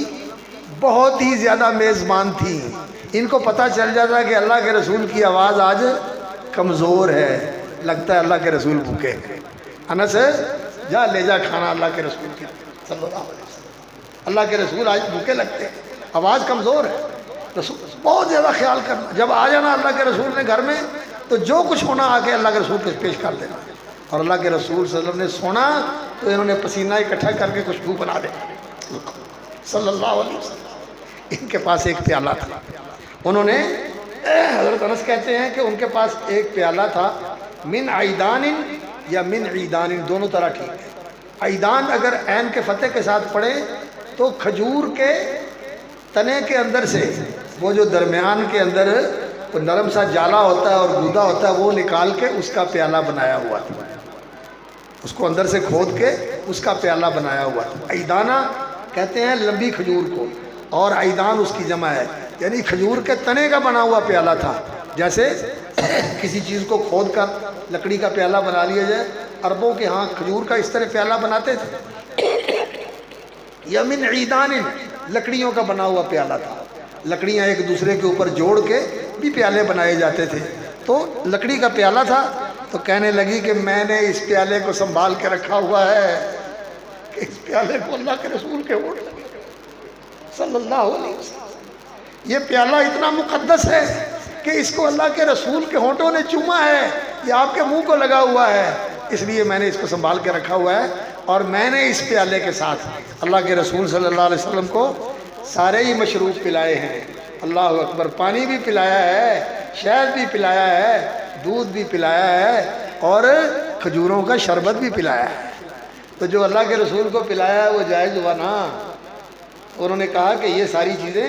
Speaker 1: بہت ہی زیادہ میزبان تھی۔ ان کو پتہ چل جاتا ہے کہ اللہ کے رسول کی آواز آج کمزور ہے، لگتا ہے اللہ کے رسول بھوکے ہیں۔ انس جا لے جا کھانا اللہ کے رسول کے، صلی اللہ علیہ وسلم، اللہ کے رسول آج بھوکے لگتے ہیں، آواز کمزور ہے۔ رسول بہت زیادہ خیال کرنا، جب آ جانا اللہ کے رسول نے گھر میں تو جو کچھ ہونا آ کے اللہ کے رسول کو پیش کر دینا۔ اور اللہ کے رسول صلی اللہ علیہ وسلم نے سونا تو انہوں نے پسینہ اکٹھا کر کے خوشبو بنا دے، صلی اللہ علیہ وسلم۔ ان کے پاس ایک پیالہ تھا، انہوں نے حضرت انس کہتے ہیں کہ ان کے پاس ایک پیالہ تھا، من عیدان یا من عیدان، دونوں طرح ٹھیک ہے۔ عیدان اگر عین کے فتح کے ساتھ پڑھے تو کھجور کے تنے کے اندر سے وہ جو درمیان کے اندر وہ نرم سا جالا ہوتا ہے اور گودا ہوتا ہے، وہ نکال کے اس کا پیالہ بنایا ہوا تھا، اس کو اندر سے کھود کے اس کا پیالہ بنایا ہوا تھا۔ عیدانہ کہتے ہیں لمبی کھجور کو، اور عیدان اس کی جمع ہے، یعنی کھجور کے تنے کا بنا ہوا پیالہ تھا۔ جیسے کسی چیز کو کھود کر لکڑی کا پیالہ بنا لیا جائے، عربوں کے ہاں کھجور کا اس طرح پیالہ بناتے تھے۔ یا من عیدان، لکڑیوں کا بنا ہوا پیالہ تھا، لکڑیاں ایک دوسرے کے اوپر جوڑ کے بھی پیالے بنائے جاتے تھے، تو لکڑی کا پیالہ تھا۔ تو کہنے لگی کہ میں نے اس پیالے کو سنبھال کے رکھا ہوا ہے کہ اس پیالے کو اللہ کے رسول کے ہونٹ لگے، صلی اللہ علیہ وسلم۔ یہ پیالہ اتنا مقدس ہے کہ اس کو اللہ کے رسول کے ہونٹوں نے چوما ہے، یہ آپ کے منہ کو لگا ہوا ہے، اس لیے میں نے اس کو سنبھال کے رکھا ہوا ہے۔ اور میں نے اس پیالے کے ساتھ اللہ کے رسول صلی اللہ علیہ وسلم کو سارے ہی مشروب پلائے ہیں، اللہ اکبر، پانی بھی پلایا ہے، شہد بھی پلایا ہے، دودھ بھی پلایا ہے، اور کھجوروں کا شربت بھی پلایا ہے۔ تو جو اللہ کے رسول کو پلایا ہے وہ جائز ہوا نا۔ انہوں نے کہا کہ یہ ساری چیزیں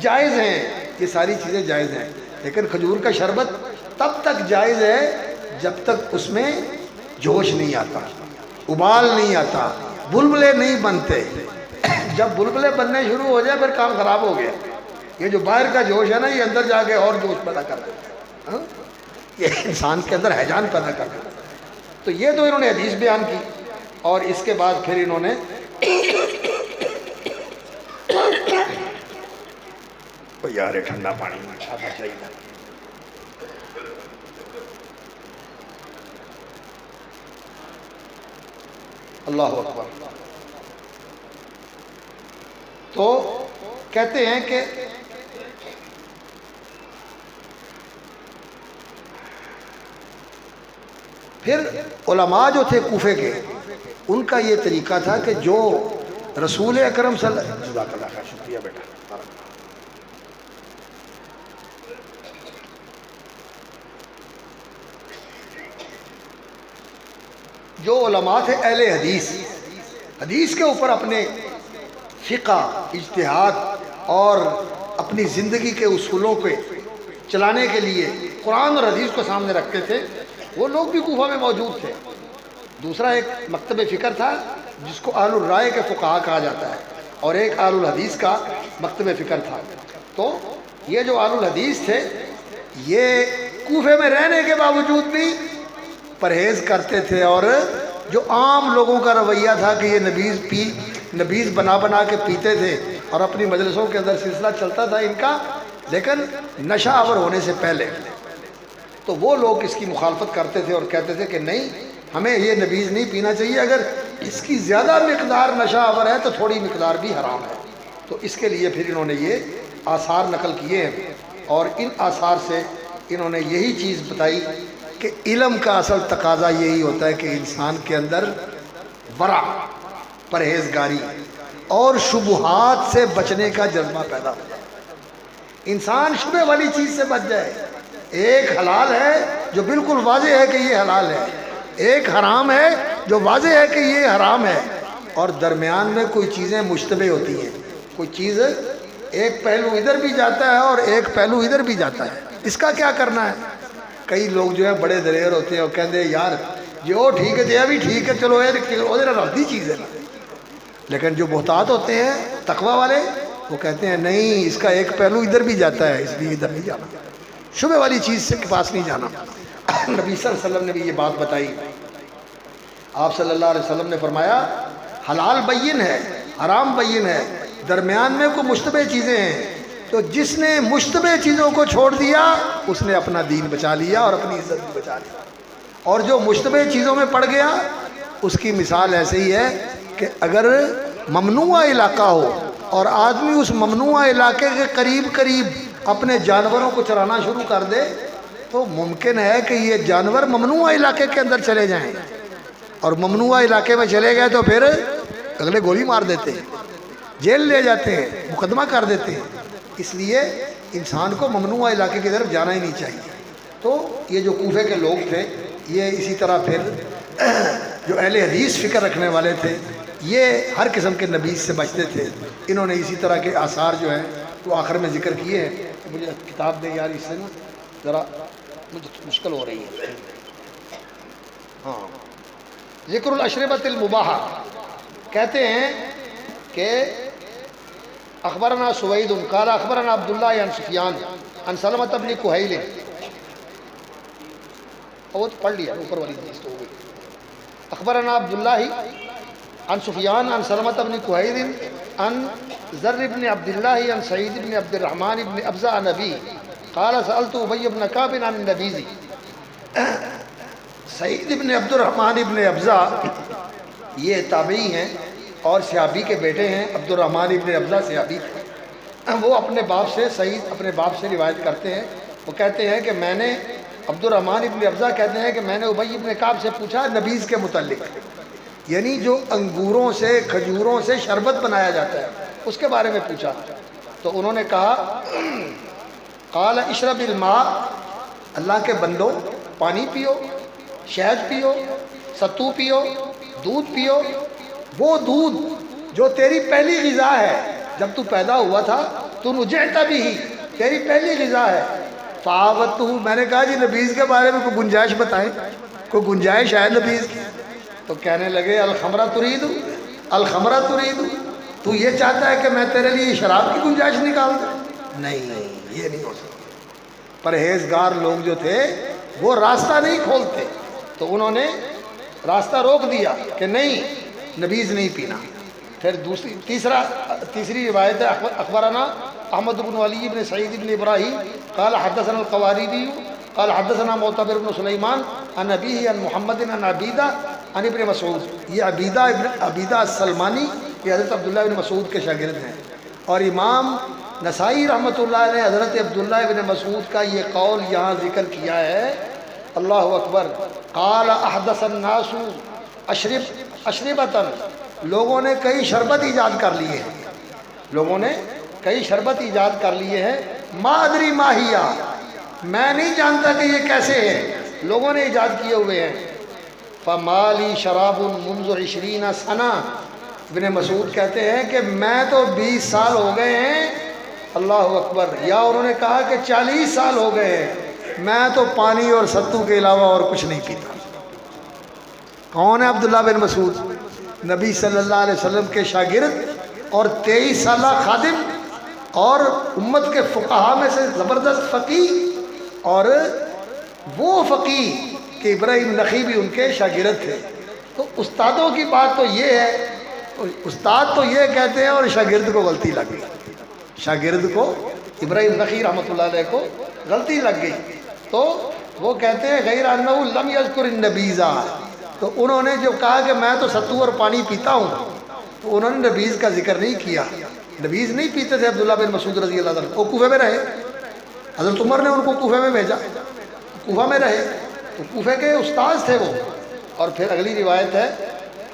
Speaker 1: جائز ہیں، یہ ساری چیزیں جائز ہیں، لیکن کھجور کا شربت تب تک جائز ہے جب تک اس میں جوش نہیں آتا، ابال نہیں آتا، بلبلے نہیں بنتے۔ جب بلبلے بننے شروع ہو جائے پھر کام خراب ہو گیا۔ یہ جو باہر کا جوش ہے نا، یہ اندر جا کے اور جوش پیدا کر دیتا ہے، یہ انسان کے اندر ہیجان پیدا کر دیتا ہے۔ تو یہ تو انہوں نے حدیث بیان کی، اور اس کے بعد پھر انہوں نے یار ٹھنڈا پانی آنا چاہیے، اللہ اکبر۔ تو کہتے ہیں کہ پھر علماء جو تھے کوفے کے، ان کا یہ طریقہ تھا کہ جو رسول اکرم صلی اللہ علیہ وسلم، جزاک اللہ خیر، شکریہ بیٹا، جو علماء تھے اہل حدیث، حدیث کے اوپر اپنے فقہ، اجتہاد اور اپنی زندگی کے اصولوں کو چلانے کے لیے قرآن اور حدیث کو سامنے رکھتے تھے، وہ لوگ بھی کوفہ میں موجود تھے۔ دوسرا ایک مکتب فکر تھا جس کو اہل الرائے کے فقہا کہا جاتا ہے، اور ایک اہل الحدیث کا مکتب فکر تھا۔ تو یہ جو اہل الحدیث تھے یہ کوفے میں رہنے کے باوجود بھی پرہیز کرتے تھے، اور جو عام لوگوں کا رویہ تھا کہ یہ نبیذ بنا بنا کے پیتے تھے اور اپنی مجلسوں کے اندر سلسلہ چلتا تھا ان کا، لیکن نشہ آور ہونے سے پہلے، تو وہ لوگ اس کی مخالفت کرتے تھے اور کہتے تھے کہ نہیں، ہمیں یہ نبیذ نہیں پینا چاہیے، اگر اس کی زیادہ مقدار نشہ آور ہے تو تھوڑی مقدار بھی حرام ہے۔ تو اس کے لیے پھر انہوں نے یہ آثار نقل کیے ہیں، اور ان آثار سے انہوں نے یہی چیز بتائی کہ علم کا اصل تقاضا یہی ہوتا ہے کہ انسان کے اندر ورع، پرہیزگاری اور شبہات سے بچنے کا جذبہ پیدا ہو جائے، انسان شبہ والی چیز سے بچ جائے۔ ایک حلال ہے جو بالکل واضح ہے کہ یہ حلال ہے، ایک حرام ہے جو واضح ہے کہ یہ حرام ہے، اور درمیان میں کوئی چیزیں مشتبہ ہوتی ہیں، کوئی چیز ایک پہلو ادھر بھی جاتا ہے اور ایک پہلو ادھر بھی جاتا ہے، اس کا کیا کرنا ہے؟ کئی لوگ جو ہیں بڑے دلیر ہوتے ہیں اور کہتے ہیں یار جو ٹھیک ہے یہ بھی ٹھیک ہے، چلو ادھر رہتی چیز ہے، لیکن جو محتاط ہوتے ہیں تقوی والے وہ کہتے ہیں نہیں، اس کا ایک پہلو ادھر بھی جاتا ہے، اس لیے ادھر نہیں جانا، شبہ والی چیز سے کے پاس نہیں جانا۔ نبی صلی اللہ علیہ وسلم نے بھی یہ بات بتائی، آپ صلی اللہ علیہ وسلم نے فرمایا حلال بین ہے، حرام بین ہے، درمیان میں کوئی مشتبہ چیزیں ہیں، تو جس نے مشتبہ چیزوں کو چھوڑ دیا اس نے اپنا دین بچا لیا اور اپنی عزت بھی بچا لی، اور جو مشتبہ چیزوں میں پڑ گیا اس کی مثال ایسے ہی ہے کہ اگر ممنوع علاقہ ہو اور آدمی اس ممنوع علاقے کے قریب اپنے جانوروں کو چرانا شروع کر دے تو ممکن ہے کہ یہ جانور ممنوع علاقے کے اندر چلے جائیں، اور ممنوع علاقے میں چلے گئے تو پھر اگلے گولی مار دیتے ہیں، جیل لے جاتے ہیں، مقدمہ کر دیتے ہیں، اس لیے انسان کو ممنوع علاقے کی طرف جانا ہی نہیں چاہیے۔ تو یہ جو کوفے کے لوگ تھے یہ اسی طرح پھر جو اہل حدیث فکر رکھنے والے تھے یہ ہر قسم کے نبیذ سے بچتے تھے، انہوں نے اسی طرح کے آثار جو ہیں وہ آخر میں ذکر کیے ہیں۔ مجھے کتاب دیں یار، اس سے نا ذرا مجھے مشکل ہو رہی ہے۔ ہاں، ذکر الاشربۃ المباحہ، کہتے ہیں کہ اخبرنا سوید قال اخبرنا عبداللہ عن سفیان عن سلمۃ بن کہیل، وہ پڑھ لیا اوپر والی چیز تو ہو گئی۔ اخبرنا عبداللہ عن سفیان عن سلمۃ بن کہیل عن زر بن عبداللہ عن سعید بن عبد الرحمن بن ابزہ عن ابی قال سألت ابی بن کعب عن النبیذ۔ سعید بن عبد الرحمن بن ابزہ یہ تابعی ہیں اور صحابی کے بیٹے ہیں، عبد الرحمن ابن ابزہ صحابی تھے، وہ اپنے باپ سے، سعید اپنے باپ سے روایت کرتے ہیں، وہ کہتے ہیں کہ میں نے، عبد الرحمن ابن ابزہ کہتے ہیں کہ میں نے ابی ابن کعب سے پوچھا نبیذ کے متعلق، یعنی جو انگوروں سے، کھجوروں سے شربت بنایا جاتا ہے اس کے بارے میں پوچھا، تو انہوں نے کہا قال اشرب الماء، اللہ کے بندو پانی پیو، شہد پیو، ستو پیو، دودھ پیو، وہ دودھ جو تیری پہلی غذا ہے، جب تو پیدا ہوا تھا تو رجعت بھی، تیری پہلی غذا ہے۔ فعاوت، میں نے کہا جی نبیذ کے بارے میں کوئی گنجائش بتائیں، کوئی گنجائش ہے نبیذ کی؟ تو کہنے لگے الخمرہ ترید، الخمرہ ترید، تو یہ چاہتا ہے کہ میں تیرے لیے شراب کی گنجائش نکال دوں؟ نہیں، یہ نہیں ہو سکتا۔ پرہیزگار لوگ جو تھے وہ راستہ نہیں کھولتے، تو انہوں نے راستہ روک دیا کہ نہیں، نبیذ نہیں پینا۔ پھر تیسری روایت ہے اخبرنا احمد بن علی بن سعید بن ابراہیم قال حدثنا القواریبی قال حدثنا معتبر بن سلیمان عن ابیہ عن محمد عن عبیدہ عن ابن مسعود۔ یہ عبیدہ السلمانی یہ حضرت عبداللہ بن مسعود کے شاگرد ہیں، اور امام نسائی رحمۃ اللہ نے حضرت عبداللہ بن مسعود کا یہ قول یہاں ذکر کیا ہے، اللہ اکبر، قال احدث الناس اشربۃ لوگوں نے کئی شربت ایجاد کر لیے ہیں، لوگوں نے کئی شربت ایجاد کر لیے ہیں، ما ادری ماہیا، میں نہیں جانتا کہ یہ کیسے ہیں، لوگوں نے ایجاد کیے ہوئے ہیں۔ فمالی شراب منذ 20 سنہ، ابن مسعود کہتے ہیں کہ میں تو 20 سال ہو گئے ہیں، اللہ اکبر، یا انہوں نے کہا کہ 40 سال ہو گئے ہیں، میں تو پانی اور ستو کے علاوہ اور کچھ نہیں پیتا۔ کون ہے عبداللہ بن مسعود؟ نبی صلی اللہ علیہ وسلم کے شاگرد اور 23 سالہ خادم اور امت کے فقہاء میں سے زبردست فقیہ، اور وہ فقیہ کہ ابراہیم نخعی بھی ان کے شاگرد تھے۔ تو استادوں کی بات تو یہ ہے، استاد تو یہ کہتے ہیں اور شاگرد کو غلطی لگ گئی، شاگرد کو ابراہیم نخعی رحمۃ اللہ علیہ کو غلطی لگ گئی، تو وہ کہتے ہیں غیر انہ لم یذکر النبیذ، تو انہوں نے جو کہا کہ میں تو ستو اور پانی پیتا ہوں، تو انہوں نے نبیذ کا ذکر نہیں کیا۔ نبیذ نہیں پیتے تھے عبداللہ بن مسعود رضی اللہ عنہ، وہ کوفے میں رہے، حضرت عمر نے ان کو کوفے میں بھیجا، کوفہ میں رہے، تو کوفے کے استاذ تھے وہ۔ اور پھر اگلی روایت ہے،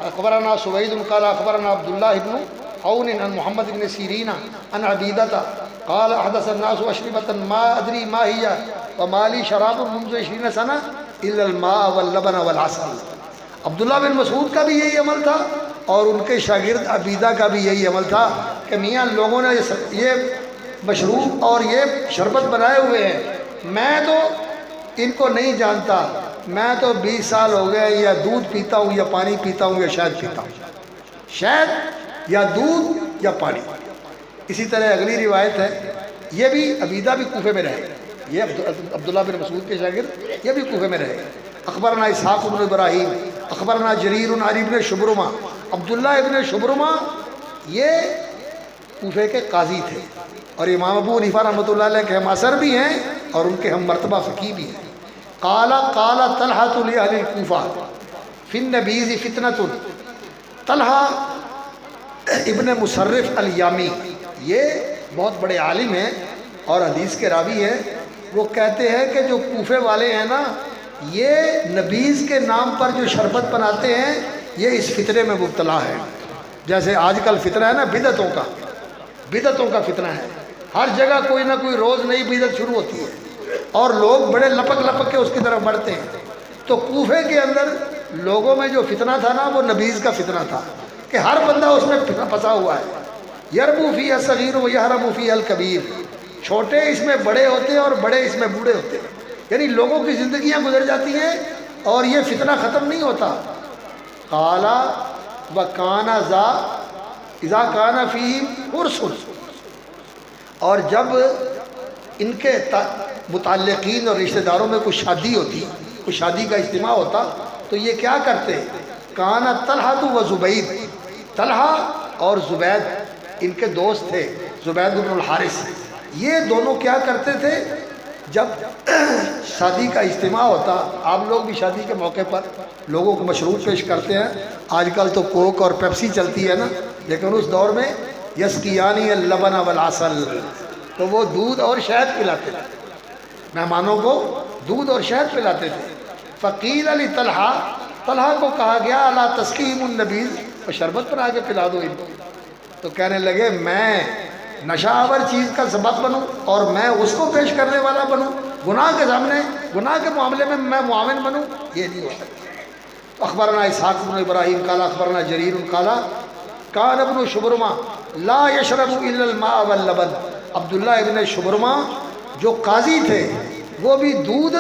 Speaker 1: اخبرنا سوید قال اخبرنا عبداللہ ابن عون عن محمد بن سیرین عن عبیدہ قال احدث الناس اشربة ما ادری ما هي وما لی شراب منذ 20 سنہ الا الماء واللبن والعسل۔ عبداللہ بن مسعود کا بھی یہی عمل تھا اور ان کے شاگرد عبیدہ کا بھی یہی عمل تھا کہ میاں لوگوں نے یہ مشروب اور یہ شربت بنائے ہوئے ہیں، میں تو ان کو نہیں جانتا، میں تو 20 سال ہو گئے یا دودھ پیتا ہوں یا پانی پیتا ہوں یا شہد پیتا ہوں، شہد یا دودھ یا پانی۔ اسی طرح اگلی روایت ہے، یہ بھی عبیدہ بھی کوفے میں رہے، یہ عبداللہ بن مسعود کے شاگرد یہ بھی کوفے میں رہے۔ اخبرنا اسحاق بن ابراہیم اخبرنا جریر عن ابن شبرمہ، عبداللہ ابن شبرمہ یہ کوفے کے قاضی تھے اور امام ابو حنیفہ رحمۃ اللہ علیہ کے ہم عصر بھی ہیں اور ان کے ہم مرتبہ فقیہ بھی ہیں۔ قال طلحہ لأہل الکوفہ فی النبیذ فتنۃ، طلحہ ابن مصرف الیامی یہ بہت بڑے عالم ہیں اور حدیث کے راوی ہیں، وہ کہتے ہیں کہ جو کوفے والے ہیں نا، یہ نبیذ کے نام پر جو شربت بناتے ہیں یہ اس فتنے میں مبتلا ہے۔ جیسے آج کل فتنہ ہے نا بدعتوں کا فتنہ ہے، ہر جگہ کوئی نہ کوئی روز نئی بدعت شروع ہوتی ہے اور لوگ بڑے لپک لپک کے اس کی طرف بڑھتے ہیں۔ تو کوفے کے اندر لوگوں میں جو فتنہ تھا نا وہ نبیذ کا فتنہ تھا کہ ہر بندہ اس میں پھنسا ہوا ہے۔ یربو فیہ الصغیر و یحرم فیہ الکبیر، چھوٹے اس میں بڑے ہوتے ہیں اور بڑے اس میں بوڑھے ہوتے ہیں، یعنی لوگوں کی زندگیاں گزر جاتی ہیں اور یہ فتنہ ختم نہیں ہوتا۔ قال وکان اذا کان فیہ عرس، اور جب ان کے متعلقین اور رشتہ داروں میں کوئی شادی ہوتی، کوئی شادی کا اجتماع ہوتا، تو یہ کیا کرتے؟ کان طلحہ و زبید، طلحہ اور زبید ان کے دوست تھے، زبید بن الحارث، یہ دونوں کیا کرتے تھے؟ جب شادی کا اجتماع ہوتا، آپ لوگ بھی شادی کے موقع پر لوگوں کو مشروب پیش کرتے ہیں، آج کل تو کوک اور پیپسی چلتی ہے نا، لیکن اس دور میں یسقیانی اللبن والعسل، تو وہ دودھ اور شہد پلاتے تھے، مہمانوں کو دودھ اور شہد پلاتے تھے۔ فقیل علی طلحہ کو کہا گیا الا تسقیہم النبیذ، اور شربت بنا کے پلا دو ان کو۔ تو کہنے لگے میں نشہ آور چیز کا سبب بنوں اور میں اس کو پیش کرنے والا بنوں، گناہ کے سامنے، گناہ کے معاملے میں میں معاون بنوں، یہ نہیں ہو سکتا۔ اخبرنا اسحاق بن ابراہیم قال اخبرنا جریر قال کان ابن شبرمہ لا یشرب الا الماء واللبن، عبداللہ ابن شبرمہ جو قاضی تھے وہ بھی دودھ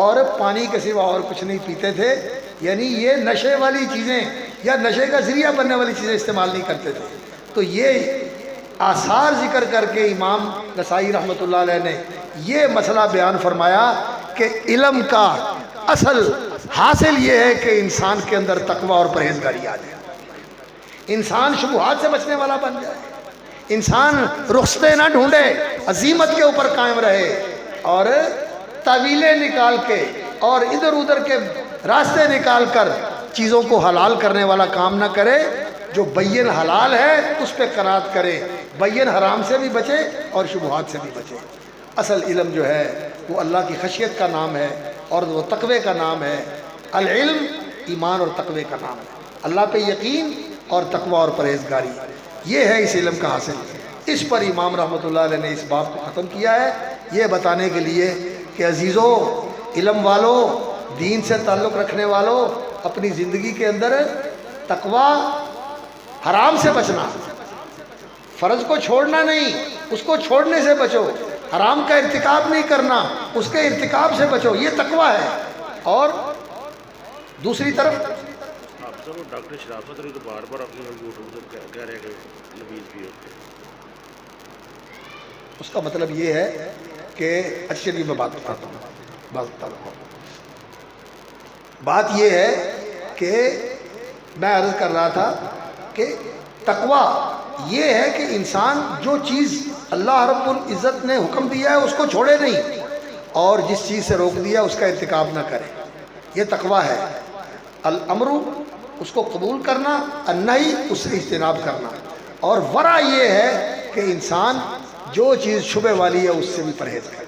Speaker 1: اور پانی کے سوا اور کچھ نہیں پیتے تھے، یعنی یہ نشے والی چیزیں یا نشے کا ذریعہ بننے والی چیزیں استعمال نہیں کرتے تھے۔ تو یہ آثار ذکر کر کے امام نسائی رحمۃ اللہ علیہ نے یہ مسئلہ بیان فرمایا کہ علم کا اصل حاصل یہ ہے کہ انسان کے اندر تقوی اور پرہیزگاری آ جائے، انسان شبہات سے بچنے والا بن جائے، انسان رخصتیں نہ ڈھونڈے، عزیمت کے اوپر قائم رہے اور تعویلیں نکال کے اور ادھر ادھر کے راستے نکال کر چیزوں کو حلال کرنے والا کام نہ کرے، جو بین حلال ہے اس پہ قناعت کرے، بین حرام سے بھی بچے اور شبہات سے بھی بچے۔ اصل علم جو ہے وہ اللہ کی خشیت کا نام ہے اور وہ تقوی کا نام ہے، العلم ایمان اور تقوی کا نام ہے، اللہ پہ یقین اور تقوی اور پرہیزگاری، یہ ہے اس علم کا حاصل۔ اس پر امام رحمۃ اللہ علیہ نے اس باب کو ختم کیا ہے، یہ بتانے کے لیے کہ عزیزو، علم والو، دین سے تعلق رکھنے والو، اپنی زندگی کے اندر تقوی، حرام سے بچنا، فرض کو چھوڑنا نہیں، اس کو چھوڑنے سے بچو، حرام کا ارتکاب نہیں کرنا، اس کے ارتکاب سے بچو، یہ تقوی ہے۔ اور دوسری طرف
Speaker 2: ڈاکٹر شرافت علی تو بار بار اپنے یوٹیوب سے کہہ رہے ہیں کہ نبیز بھی ہوتے ہیں،
Speaker 1: اس کا مطلب یہ ہے کہ اچھے بھی میں بات بتاتا ہوں، بات یہ ہے کہ میں عرض کر رہا تھا کہ تقوی یہ ہے کہ انسان جو چیز اللہ رب العزت نے حکم دیا ہے اس کو چھوڑے نہیں، اور جس چیز سے روک دیا اس کا ارتکاب نہ کرے، یہ تقوی ہے۔ الامر اس کو قبول کرنا، النہی اس سے اجتناب کرنا، اور ورع یہ ہے کہ انسان جو چیز شبہ والی ہے اس سے بھی پرہیز کرے۔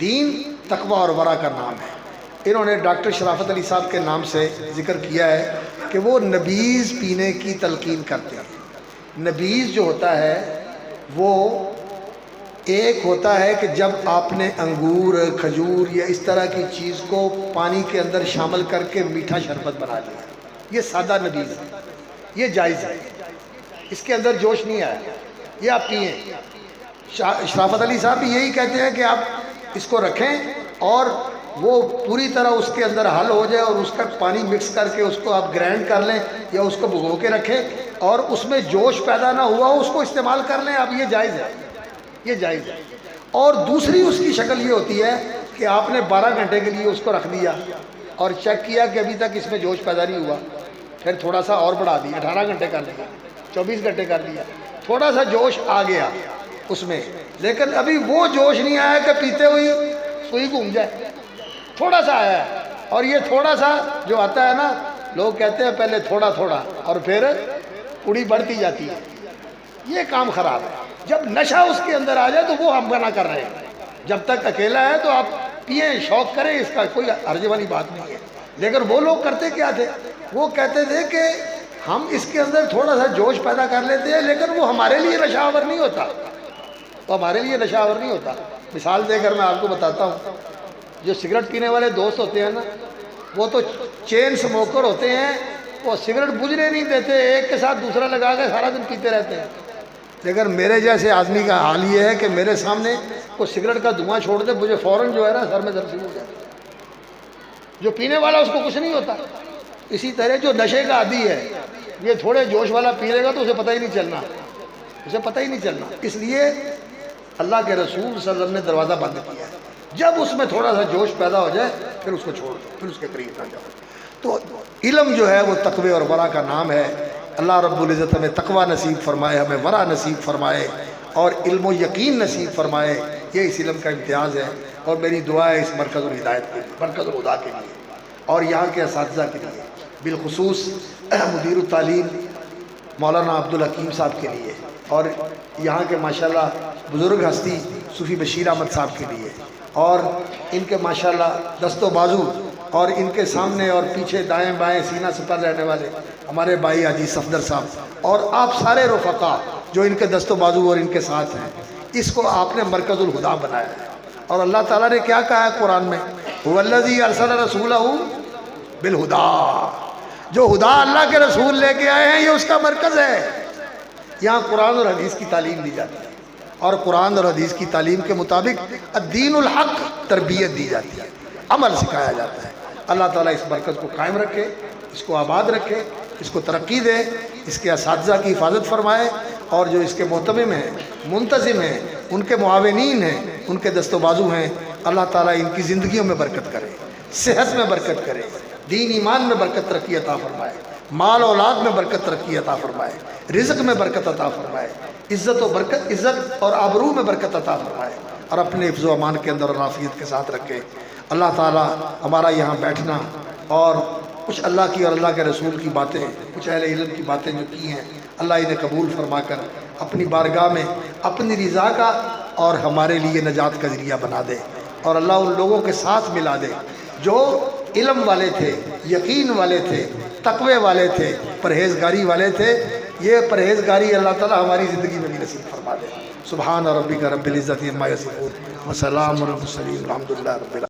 Speaker 1: دین تقوی اور ورع کا نام ہے۔ انہوں نے ڈاکٹر شرافت علی صاحب کے نام سے ذکر کیا ہے کہ وہ نبیذ پینے کی تلقین کرتے ہیں۔ نبیذ جو ہوتا ہے وہ ایک ہوتا ہے کہ جب آپ نے انگور، کھجور یا اس طرح کی چیز کو پانی کے اندر شامل کر کے میٹھا شربت بنا لیا، یہ سادہ نبیذ ہے، یہ جائز ہے، اس کے اندر جوش نہیں آیا، یہ آپ پئیں۔ شرافت علی صاحب بھی یہی کہتے ہیں کہ آپ اس کو رکھیں اور وہ پوری طرح اس کے اندر حل ہو جائے، اور اس کا پانی مکس کر کے اس کو آپ گرائنڈ کر لیں یا اس کو بھگو کے رکھیں، اور اس میں جوش پیدا نہ ہوا ہو اس کو استعمال کر لیں، اب یہ جائز ہے، یہ جائز ہے۔ اور دوسری اس کی شکل یہ ہوتی ہے کہ آپ نے 12 گھنٹے کے لیے اس کو رکھ دیا اور چیک کیا کہ ابھی تک اس میں جوش پیدا نہیں ہوا، پھر تھوڑا سا اور بڑھا دیا، 18 گھنٹے کر دیا، 24 گھنٹے کر دیا، تھوڑا سا جوش آ گیا اس میں، لیکن ابھی وہ جوش نہیں آیا کہ پیتے ہوئی سوئی گھوم جائے، تھوڑا سا آیا ہے۔ اور یہ تھوڑا سا جو آتا ہے نا، لوگ کہتے ہیں پہلے تھوڑا تھوڑا اور پھر پوڑی بڑھتی جاتی ہے، یہ کام خراب ہے۔ جب نشہ اس کے اندر آ جائے تو وہ ہم منع کر رہے ہیں، جب تک اکیلا ہے تو آپ پئیں، شوق کریں، اس کا کوئی حرج والی بات نہیں ہے۔ لیکن وہ لوگ کرتے کیا تھے، وہ کہتے تھے کہ ہم اس کے اندر تھوڑا سا جوش پیدا کر لیتے ہیں، لیکن وہ ہمارے لیے نشہ آور نہیں ہوتا، وہ ہمارے لیے نشہ آور نہیں ہوتا۔ مثال دے کر میں آپ کو بتاتا ہوں، جو سگریٹ پینے والے دوست ہوتے ہیں نا، وہ تو چین سموکر ہوتے ہیں، وہ سگریٹ بجھنے نہیں دیتے، ایک کے ساتھ دوسرا لگا کے سارا دن پیتے رہتے ہیں۔ لیکن میرے جیسے آدمی کا حال یہ ہے کہ میرے سامنے کوئی سگریٹ کا دھواں چھوڑ دے، مجھے فوراً جو ہے نا سر میں درد شروع ہو جاتا ہے۔ جو پینے والا اس کو کچھ نہیں ہوتا۔ اسی طرح جو نشے کا عادی ہے، یہ تھوڑے جوش والا پی لے گا تو اسے پتہ ہی نہیں چلنا، اسے پتہ ہی نہیں چلنا۔ اس لیے اللہ کے رسول صلی اللہ علیہ وسلم نے دروازہ بند کیا ہے، جب اس میں تھوڑا سا جوش پیدا ہو جائے پھر اس کو چھوڑ دو، پھر اس کے قریب نہ جاؤ۔ تو علم جو ہے وہ تقوی اور ورع کا نام ہے۔ اللہ رب العزت ہمیں تقوی نصیب فرمائے، ہمیں ورع نصیب فرمائے، اور علم و یقین نصیب فرمائے، یہ اس علم کا امتیاز ہے۔ اور میری دعا ہے اس مرکز الہدایت کے لیے، مرکز الہدیٰ کے لیے، اور یہاں کے اساتذہ کے لیے، بالخصوص مدیر التعلیم مولانا عبدالحکیم صاحب کے لیے، اور یہاں کے ماشاءاللہ بزرگ ہستی صوفی بشیر احمد صاحب کے لیے، اور ان کے ماشاءاللہ دست و بازو، اور ان کے سامنے اور پیچھے دائیں بائیں سینہ سپر رہنے والے ہمارے بھائی حاجی صفدر صاحب، اور آپ سارے رفقا جو ان کے دست و بازو اور ان کے ساتھ ہیں۔ اس کو آپ نے مرکز الہدیٰ بنایا ہے، اور اللہ تعالیٰ نے کیا کہا ہے قرآن میں، هو الذی ارسل رسولہ بالہدیٰ، جو ہدا اللہ کے رسول لے کے آئے ہیں یہ اس کا مرکز ہے۔ یہاں قرآن اور حدیث کی تعلیم دی جاتی ہے، اور قرآن اور حدیث کی تعلیم کے مطابق الدین الحق تربیت دی جاتی ہے، عمل سکھایا جاتا ہے۔ اللہ تعالیٰ اس مرکز کو قائم رکھے، اس کو آباد رکھے، اس کو ترقی دے، اس کے اساتذہ کی حفاظت فرمائے، اور جو اس کے محتمم ہیں، منتظم ہیں، ان کے معاونین ہیں، ان کے دست و بازو ہیں، اللہ تعالیٰ ان کی زندگیوں میں برکت کرے، صحت میں برکت کرے، دین ایمان میں برکت ترقی عطا فرمائے، مال اولاد میں برکت ترقی عطا فرمائے، رزق میں برکت عطا فرمائے، عزت و برکت، عزت اور آبرو میں برکت عطا فرمائے، اور اپنے حفظ و امان کے اندر اور عافیت کے ساتھ رکھے۔ اللہ تعالیٰ ہمارا یہاں بیٹھنا اور کچھ اللہ کی اور اللہ کے رسول کی باتیں، کچھ اہل علم کی باتیں جو کی ہیں، اللہ انہیں قبول فرما کر اپنی بارگاہ میں اپنی رضا کا اور ہمارے لیے نجات کا ذریعہ بنا دے، اور اللہ ان لوگوں کے ساتھ ملا دے جو علم والے تھے، یقین والے تھے، تقوی والے تھے، پرہیزگاری والے تھے. یہ پرہیزگاری اللہ تعالیٰ ہماری زندگی میں بھی نصیب فرما دے. سبحان ربک رب العزت عما یصفون وسلام علی المرسلین والحمد للہ رب العالمین.